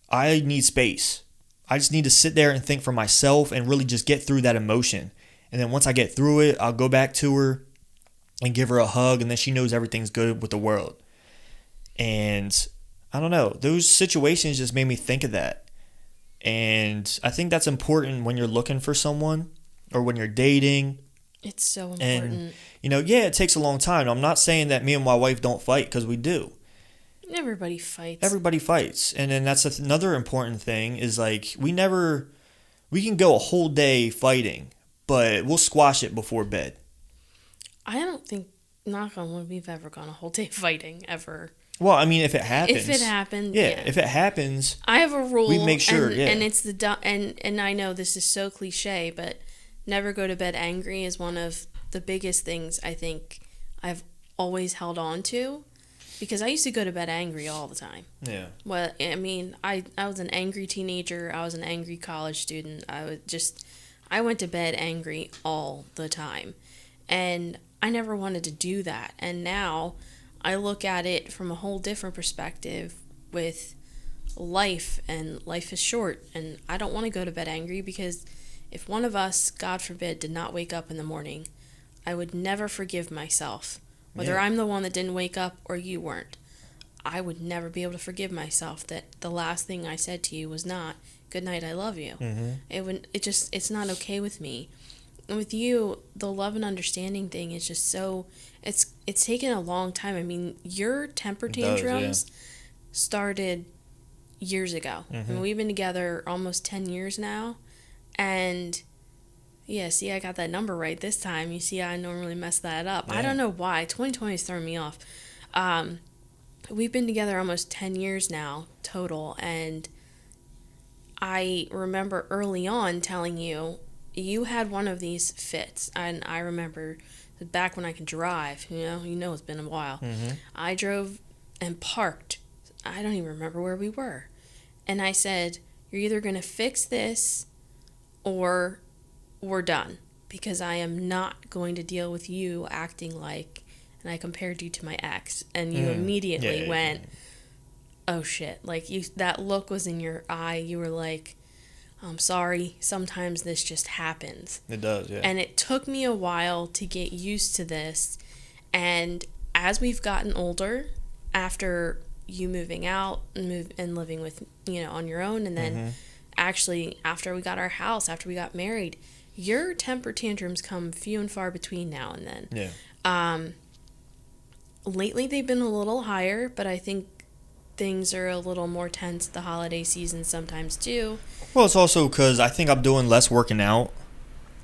I need space. I just need to sit there and think for myself and really just get through that emotion. And then once I get through it, I'll go back to her and give her a hug, and then she knows everything's good with the world. And I don't know, those situations just made me think of that. And I think that's important when you're looking for someone or when you're dating. It's so important. And, it takes a long time. I'm not saying that me and my wife don't fight, because we do. Everybody fights. Everybody fights. And then that's another important thing is, like, we can go a whole day fighting, but we'll squash it before bed. I don't think, knock on wood, we've ever gone a whole day fighting, ever. Well, I mean, if it happens. If it happens, yeah. If it happens, I have a rule. We make sure, and it's and I know this is so cliche, but never go to bed angry is one of the biggest things I think I've always held on to, because I used to go to bed angry all the time. Yeah. Well, I mean, I was an angry teenager. I was an angry college student. I went to bed angry all the time, and I never wanted to do that. And now I look at it from a whole different perspective with life, and life is short, and I don't want to go to bed angry, because if one of us, God forbid, did not wake up in the morning, I would never forgive myself. Whether I'm the one that didn't wake up or you weren't, I would never be able to forgive myself that the last thing I said to you was not, "Good night, I love you." Mm-hmm. It's not okay with me. And with you, the love and understanding thing is just so, it's taken a long time. I mean, your temper tantrums started years ago. Mm-hmm. I mean, we've been together almost 10 years now, and yeah, see, I got that number right this time. You see, I normally mess that up. Yeah. I don't know why. 2020 is throwing me off. We've been together almost 10 years now, total, and I remember early on telling you, you had one of these fits, and I remember back when I could drive, it's been a while. Mm-hmm. I drove and parked. I don't even remember where we were. And I said, "You're either going to fix this or we're done, because I am not going to deal with you acting like," and I compared you to my ex, and you immediately went, "Oh shit," like that look was in your eye. You were like, "I'm sorry, sometimes this just happens." It does, yeah. And it took me a while to get used to this, and as we've gotten older, after you moving out and living with, on your own, and then actually after we got our house, after we got married, your temper tantrums come few and far between now and then. Yeah. Lately they've been a little higher, but I think things are a little more tense the holiday season sometimes too. Well, it's also because I think I'm doing less working out,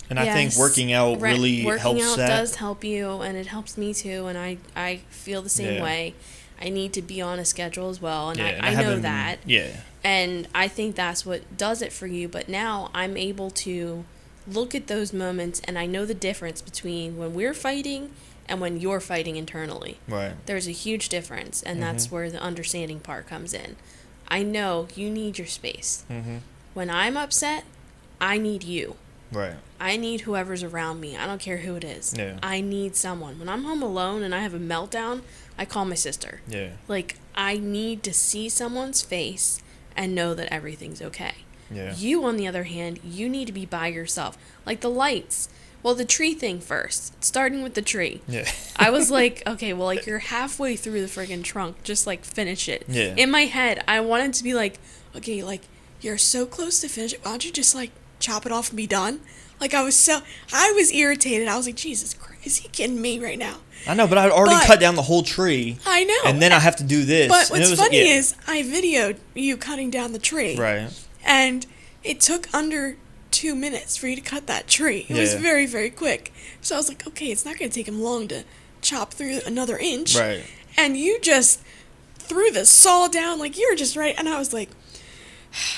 and I think working out really helps that. Working out does help you, and it helps me too, and I feel the same way. I need to be on a schedule as well, and I know that. Yeah. And I think that's what does it for you, but now I'm able to look at those moments, and I know the difference between when we're fighting and when you're fighting internally. Right. There's a huge difference, and that's where the understanding part comes in. I know you need your space. Mm-hmm. When I'm upset, I need you. Right. I need whoever's around me. I don't care who it is. Yeah. I need someone. When I'm home alone and I have a meltdown, I call my sister. Yeah. Like, I need to see someone's face and know that everything's okay. Yeah. You, on the other hand, you need to be by yourself. Like the lights. Well, the tree thing first. Starting with the tree. Yeah. I was like, okay, well, like, you're halfway through the friggin' trunk. Just, like, finish it. Yeah. In my head, I wanted to be like, okay, like, you're so close to finish it. Why don't you just, like, chop it off and be done? Like, I was irritated. I was like, Jesus Christ, is he kidding me right now? I know, but I already cut down the whole tree. I know. And then I have to do this. But what's funny yeah. is I videoed you cutting down the tree. Right. And it took under 2 minutes for you to cut that tree. It was very, very quick. So I was like, okay, it's not going to take him long to chop through another inch. Right. And you just threw the saw down like you were just right. And I was like,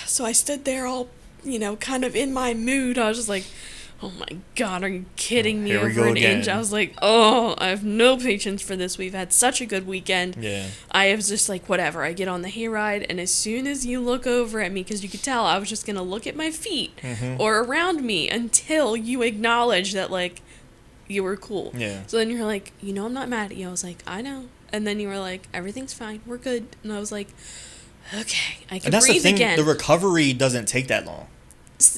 so I stood there all, kind of in my mood. I was just like, oh my God, are you kidding me? Over an inch. I was like, oh, I have no patience for this. We've had such a good weekend. Yeah. I was just like, whatever. I get on the hayride, and as soon as you look over at me, because you could tell I was just going to look at my feet or around me until you acknowledge that, like, you were cool. Yeah. So then you're like, I'm not mad at you. I was like, I know. And then you were like, everything's fine. We're good. And I was like, okay, I can breathe again. And that's the thing, the recovery doesn't take that long.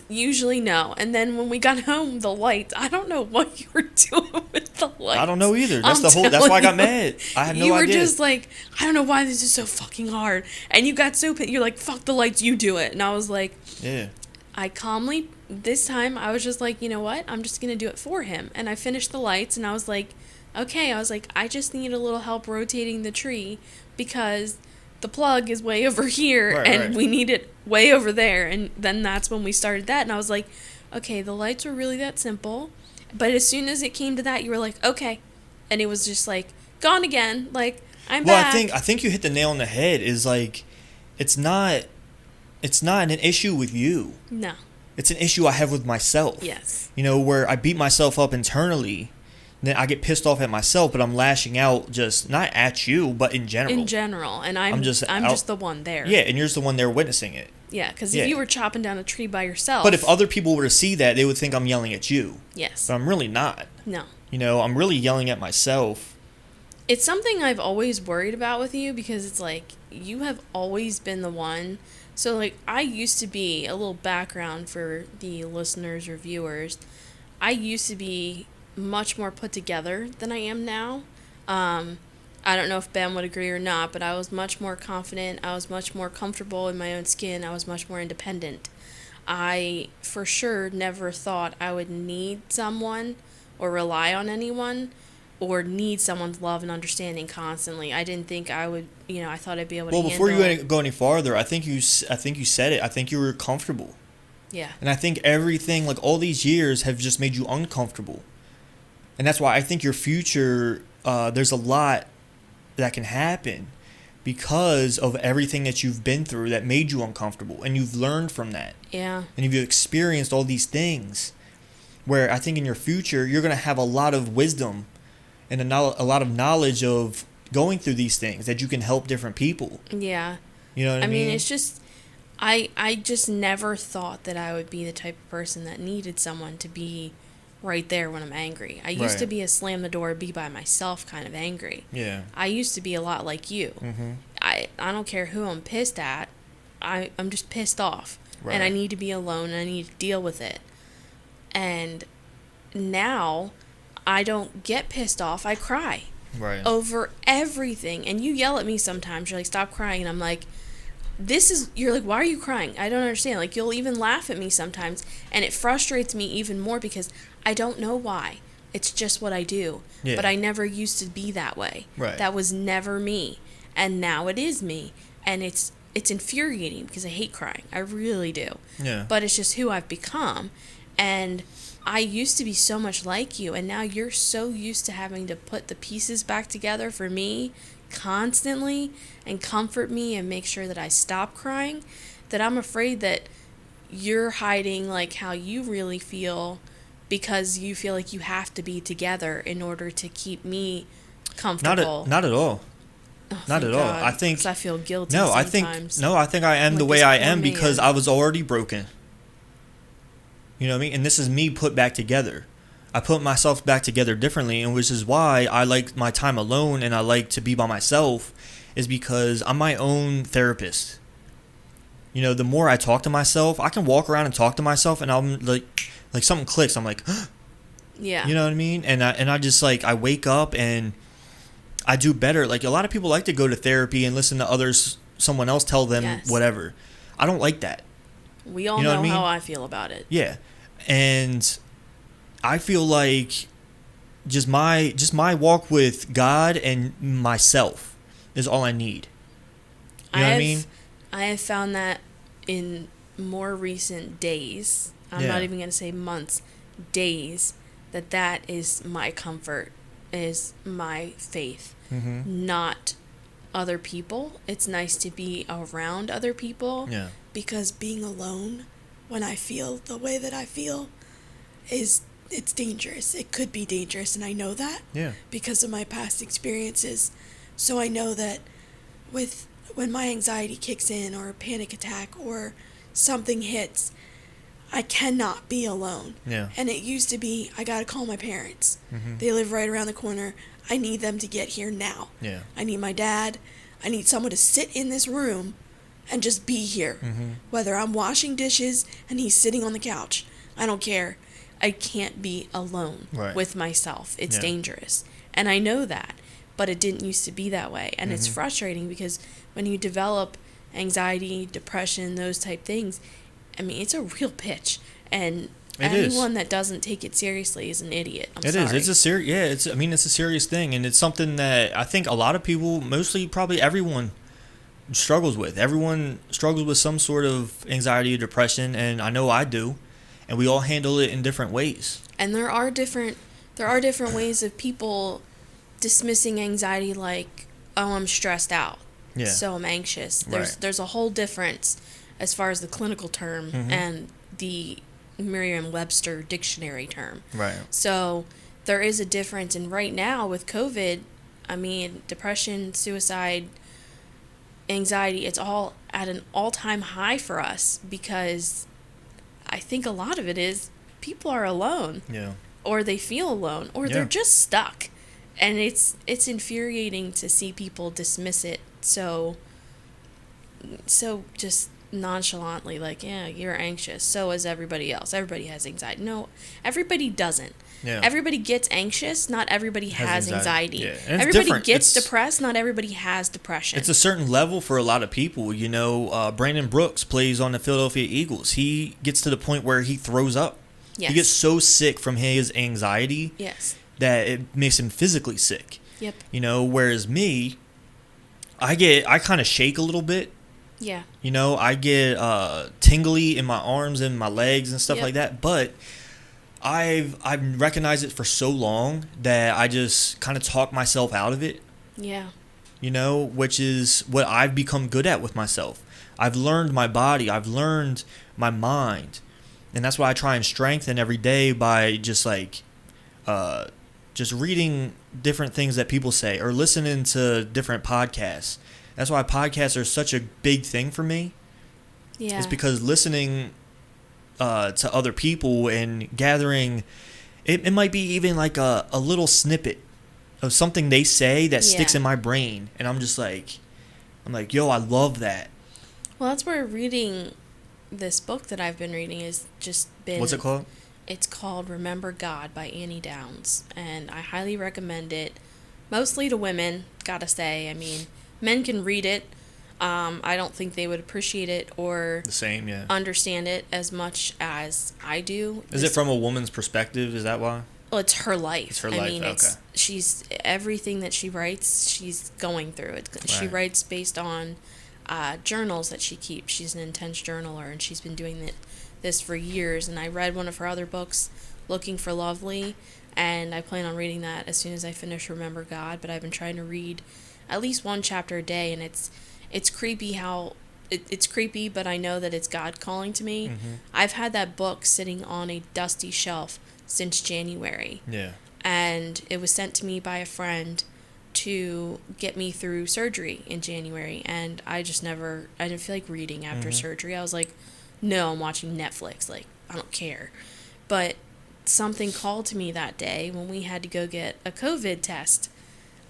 Usually no. And then when we got home, the lights, I don't know what you were doing with the lights. I don't know either. That's that's why I got mad. I have no idea. You were just like, I don't know why this is so fucking hard. And you got so you're like, fuck the lights, you do it. And I was like, yeah. I calmly, this time I was just like, you know what? I'm just going to do it for him. And I finished the lights and I was like, okay. I was like, I just need a little help rotating the tree because the plug is way over here and we need it way over there. And then that's when we started that. And I was like, okay, the lights were really that simple. But as soon as it came to that, you were like, okay. And it was just like, gone again. Like, I'm back. I think you hit the nail on the head is like, it's not an issue with you. No. It's an issue I have with myself. Yes. Where I beat myself up internally. Then I get pissed off at myself, but I'm lashing out just not at you, but in general. In general, and I'm just the one there. Yeah, and you're just the one there witnessing it. Yeah, because if you were chopping down a tree by yourself. But if other people were to see that, they would think I'm yelling at you. Yes. But I'm really not. No. I'm really yelling at myself. It's something I've always worried about with you because it's like you have always been the one. So like I used to be, a little background for the listeners or viewers, I used to be much more put together than I am now. I don't know if Ben would agree or not, but I was much more confident. I was much more comfortable in my own skin. I was much more independent. I, for sure, never thought I would need someone or rely on anyone or need someone's love and understanding constantly. I didn't think I would, I thought I'd be able to handle. Well, before you go any farther, I think you said it. I think you were comfortable. Yeah. And I think everything, like all these years, have just made you uncomfortable. And that's why I think your future, there's a lot that can happen because of everything that you've been through that made you uncomfortable. And you've learned from that. Yeah. And you've experienced all these things where I think in your future, you're going to have a lot of wisdom and a lot of knowledge of going through these things that you can help different people. Yeah. You know what I mean? It's just, I just never thought that I would be the type of person that needed someone to be right there when I'm angry. I used to be a slam the door, be by myself kind of angry. Yeah. I used to be a lot like you. Mm-hmm. I don't care who I'm pissed at. I'm just pissed off. Right. And I need to be alone and I need to deal with it. And now I don't get pissed off. I cry. Right. Over everything. And you yell at me sometimes. You're like, stop crying. And I'm like, you're like, why are you crying? I don't understand. Like, you'll even laugh at me sometimes. And it frustrates me even more because I don't know why. It's just what I do. Yeah. But I never used to be that way. Right. That was never me. And now it is me. And it's infuriating because I hate crying. I really do. Yeah. But it's just who I've become. And I used to be so much like you. And now you're so used to having to put the pieces back together for me constantly and comfort me and make sure that I stop crying, that I'm afraid that you're hiding like how you really feel because you feel like you have to be together in order to keep me comfortable. Not at all. Oh, not at all. God, I think 'cause I feel guilty I sometimes. think I am Like the way this I poor am because man. I was already broken. You know what I mean? And this is me put back together. I put myself back together differently, and which is why I like my time alone and I like to be by myself, is because I'm my own therapist. You know, the more I talk to myself, I can walk around and talk to myself, and I'm like something clicks. I'm like, Yeah. you know what I mean? And I just like, I wake up and I do better. Like, a lot of people like to go to therapy and listen to someone else tell them Yes. whatever. I don't like that. We all You know know what I mean? how I feel about it. Yeah. And I feel like just my walk with God and myself is all I need. You know what I mean? I have found that in more recent days, I'm not even going to say months, days, that is my comfort, is my faith, not other people. It's nice to be around other people, because being alone when I feel the way that I feel it's dangerous. It could be dangerous, and I know that because of my past experiences. So I know that when my anxiety kicks in, or a panic attack, or something hits, I cannot be alone. And it used to be, I gotta call my parents. They live right around the corner. I need them to get here now. I need my dad. I need someone to sit in this room and just be here. Whether I'm washing dishes and he's sitting on the couch, I don't care. I can't be alone with myself. It's dangerous. And I know that, but it didn't used to be that way. And it's frustrating because when you develop anxiety, depression, those type things, I mean, it's a real pitch. And anyone that doesn't take it seriously is an idiot. It is. It's a serious. It's a serious thing, and it's something that I think a lot of people, mostly probably everyone, struggles with. Everyone struggles with some sort of anxiety or depression, and I know I do. And we all handle it in different ways. And there are different ways of people dismissing anxiety, like, oh, I'm stressed out, so I'm anxious. There's a whole difference as far as the clinical term and the Merriam-Webster dictionary term. So there is a difference. And right now with COVID, I mean, depression, suicide, anxiety, it's all at an all-time high for us, because I think a lot of it is people are alone, or they feel alone, or they're just stuck, and it's infuriating to see people dismiss it so just nonchalantly, like, yeah, you're anxious, so is everybody else. Everybody has anxiety. No, everybody doesn't. Everybody gets anxious, not everybody has anxiety. Everybody gets depressed, not everybody has depression. It's a certain level for a lot of people. You know, Brandon Brooks plays on the Philadelphia Eagles. He gets to the point where he throws up. He gets so sick from his anxiety that it makes him physically sick. You know, whereas me, I kind of shake a little bit. You know, I get tingly in my arms and my legs and stuff like that, but I've recognized it for so long that I just kind of talk myself out of it. You know, which is what I've become good at with myself. I've learned my body. I've learned my mind. And that's why I try and strengthen every day by just like just reading different things that people say or listening to different podcasts. That's why podcasts are such a big thing for me. It's because listening to other people and gathering, it might be even like a little snippet of something they say that sticks in my brain, and I'm like, yo, I love that. Well, that's where reading this book that I've been reading has just been... What's it called? It's called Remember God by Annie Downs, and I highly recommend it, mostly to women, gotta say. I mean, men can read it. I don't think they would appreciate it or understand it as much as I do. Is it from a woman's perspective? Is that why? Well, it's her life. It's her life. I mean, she's everything that she writes, she's going through it. She writes based on journals that she keeps. She's an intense journaler, and she's been doing this for years. And I read one of her other books, Looking for Lovely, and I plan on reading that as soon as I finish Remember God. But I've been trying to read at least one chapter a day, and it's creepy how it's creepy, but I know that it's God calling to me. I've had that book sitting on a dusty shelf since January. And it was sent to me by a friend to get me through surgery in January, and I didn't feel like reading after surgery. I was like, no, I'm watching Netflix, like, I don't care. But something called to me that day when we had to go get a COVID test,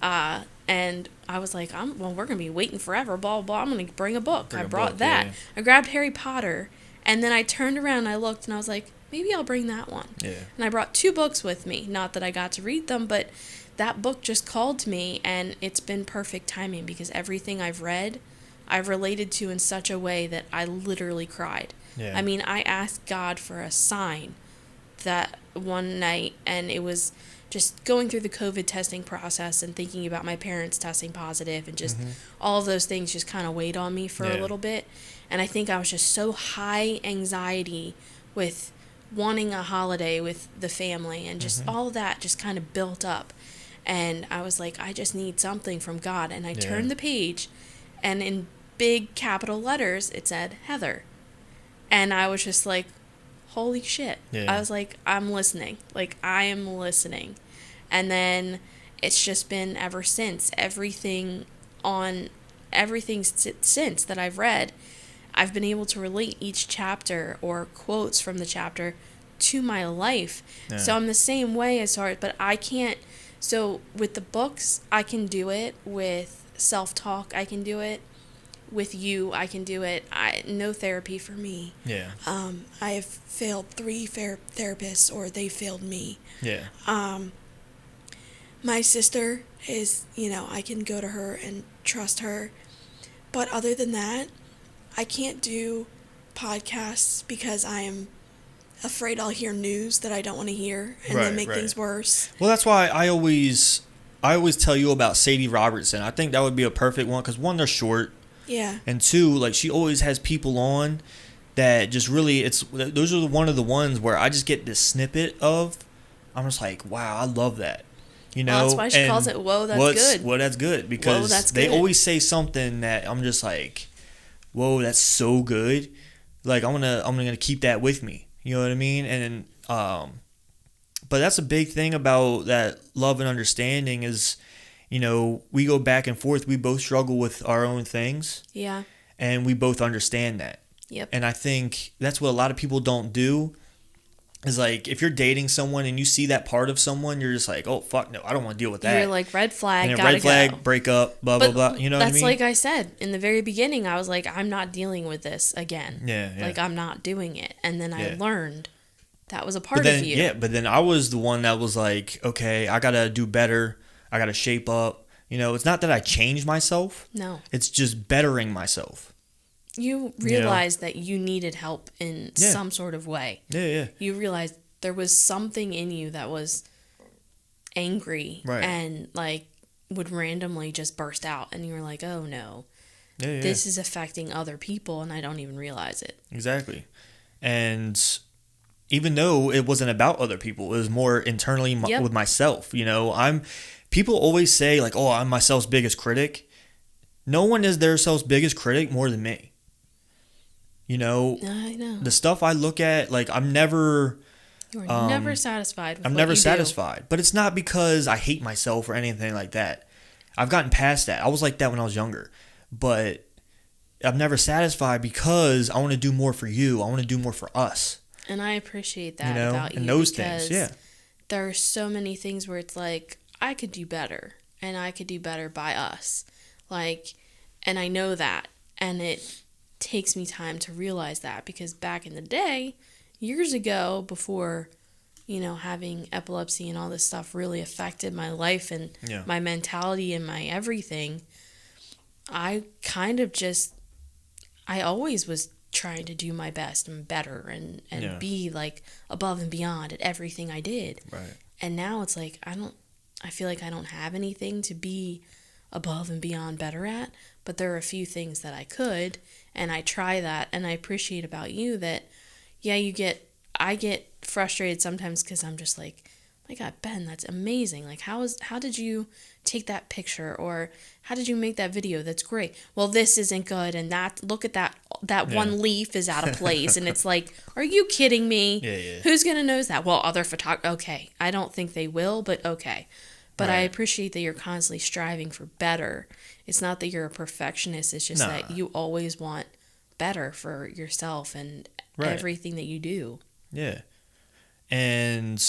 and And I was like, we're going to be waiting forever, blah, blah, blah. I'm going to bring a book. I brought book, that. yeah. I grabbed Harry Potter. And then I turned around and I looked and I was like, maybe I'll bring that one. Yeah. And I brought 2 books with me. Not that I got to read them, but that book just called to me, and it's been perfect timing because everything I've read, I've related to in such a way that I literally cried. Yeah. I mean, I asked God for a sign that one night, and it was just going through the COVID testing process and thinking about my parents testing positive, and just all of those things just kind of weighed on me for a little bit. And I think I was just so high anxiety with wanting a holiday with the family, and just all of that just kind of built up. And I was like, I just need something from God. And I turned the page, and in big capital letters, it said Heather. And I was just like, holy shit. Yeah. I was like, I'm listening. Like, I am listening. And then it's just been ever since. Everything since that I've read, I've been able to relate each chapter or quotes from the chapter to my life. Yeah. So I'm the same way as far as, but I can't. So with the books, I can do it. With self-talk, I can do it. With you, I can do it. No therapy for me. Yeah. I have failed 3 therapists, or they failed me. Yeah. My sister is, I can go to her and trust her. But other than that, I can't do podcasts because I am afraid I'll hear news that I don't want to hear and then make things worse. Well, that's why I always tell you about Sadie Robertson. I think that would be a perfect one because, 1, they're short. Yeah. And 2, like, she always has people on that just really, those are one of the ones where I just get this snippet of, I'm just like, wow, I love that. Well, that's why she calls it Whoa, That's Good. Whoa, that's good. Because they always say something that I'm just like, whoa, that's so good. Like, I'm gonna keep that with me. You know what I mean? And but that's a big thing about that love and understanding is, we go back and forth. We both struggle with our own things. Yeah. And we both understand that. Yep. And I think that's what a lot of people don't do. Is like, if you're dating someone and you see that part of someone, you're just like, oh, fuck, no, I don't want to deal with that. You're like, red flag, and gotta red flag, go. break up, blah, blah, blah. You know what I mean? That's like I said, in the very beginning, I was like, I'm not dealing with this again. Yeah. Like, I'm not doing it. And then I learned that was a part of you. Yeah, but then I was the one that was like, okay, I got to do better. I got to shape up. It's not that I changed myself. No. It's just bettering myself. You realized that you needed help in some sort of way. Yeah. You realized there was something in you that was angry and like would randomly just burst out, and you were like, oh no, this is affecting other people and I don't even realize it. Exactly. And even though it wasn't about other people, it was more internally with myself. People always say like, oh, I'm myself's biggest critic. No one is their self's biggest critic more than me. I know. The stuff I look at, like, I'm never... You're never satisfied with I'm what never you satisfied. do. But it's not because I hate myself or anything like that. I've gotten past that. I was like that when I was younger. But I'm never satisfied because I want to do more for you. I want to do more for us. And I appreciate that about you. And those things, there are so many things where it's like, I could do better. And I could do better by us. Like, and I know that. And it takes me time to realize that. Because back in the day... years ago, before, having epilepsy and all this stuff really affected my life and my mentality and my everything, I kind of I always was trying to do my best and better and be like above and beyond at everything I did. Right. And now it's like, I feel like I don't have anything to be above and beyond better at, but there are a few things that I could, and I try that, and I appreciate about you that I get frustrated sometimes because I'm just like, my God, Ben, that's amazing. Like, how did you take that picture, or how did you make that video? That's great. Well, this isn't good, and look at that one leaf is out of place, and it's like, are you kidding me? Yeah. Who's gonna notice that? Well, other photographers. Okay, I don't think they will, but okay. But I appreciate that you're constantly striving for better. It's not that you're a perfectionist. It's just that you always want better for yourself and everything that you do. Yeah. And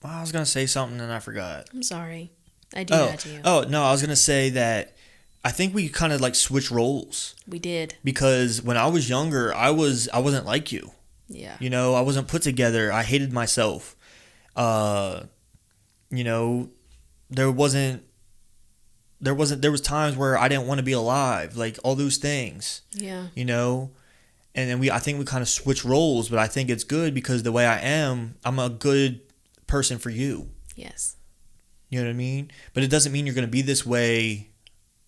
I was going to say something and I forgot. I'm sorry. I do that to you. Oh, no, I was going to say that I think we kind of like switch roles. We did. Because when I was younger, I wasn't like you. Yeah. You know, I wasn't put together. I hated myself. You know, there was times where I didn't want to be alive, like all those things. Yeah. You know, and then I think we kind of switch roles, but I think it's good because the way I am, I'm a good person for you. Yes. You know what I mean? But it doesn't mean you're going to be this way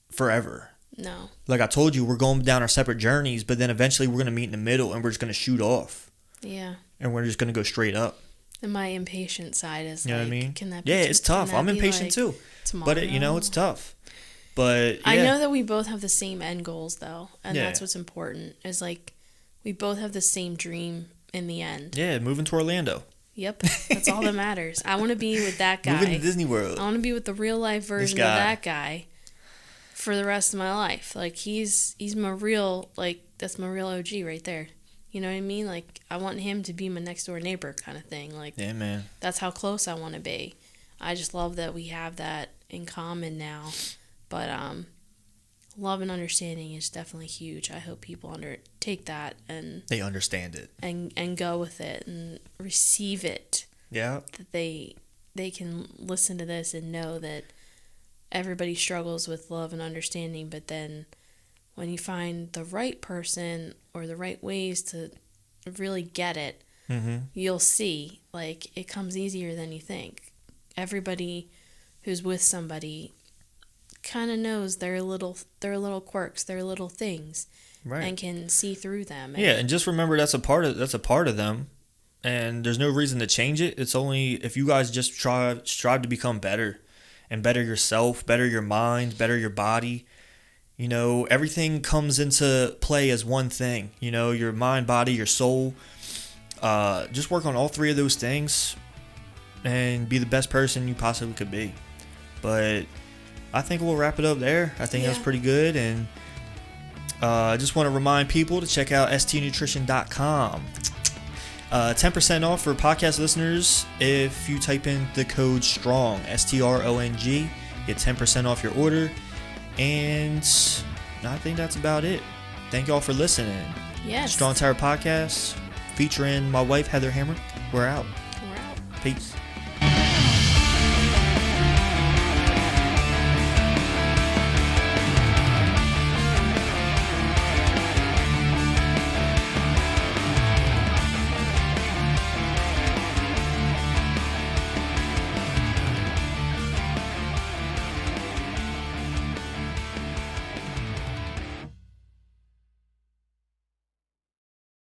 forever. No. Like I told you, we're going down our separate journeys, but then eventually we're going to meet in the middle and we're just going to shoot off. Yeah. And we're just going to go straight up. And my impatient side is you know like, what I mean? Can that be yeah, it's tough. I'm impatient like too. Tomorrow? But, it's tough. But, yeah. I know that we both have the same end goals, though. And Yeah. that's what's important. Is like, we both have the same dream in the end. Yeah, moving to Orlando. Yep. That's all that matters. I want to be with that guy. Moving to Disney World. I want to be with the real life version of that guy for the rest of my life. Like, he's my real, like, that's my real OG right there. You know what I mean? Like, I want him to be my next door neighbor kind of thing. Like, yeah, man. That's how close I want to be. I just love that we have that in common now. But love and understanding is definitely huge. I hope people take that and they understand it and go with it and receive it. Yeah. That they can listen to this and know that everybody struggles with love and understanding, but then when you find the right person or the right ways to really get it, you'll see, like, it comes easier than you think. Everybody who's with somebody kind of knows their little quirks, their little things, right, and can see through them. Yeah, and just remember that's a part of them, and there's no reason to change it. It's only if you guys just strive to become better and better yourself, better your mind, better your body. You know, everything comes into play as one thing. You know, your mind, body, your soul. Just work on all three of those things and be the best person you possibly could be. But I think we'll wrap it up there. I think that's pretty good. And I just want to remind people to check out stnutrition.com. 10% off for podcast listeners if you type in the code STRONG, STRONG. Get 10% off your order. And I think that's about it. Thank y'all for listening. Yes. Strong Tower Podcast featuring my wife, Heather Hamrick. We're out. We're out. Peace.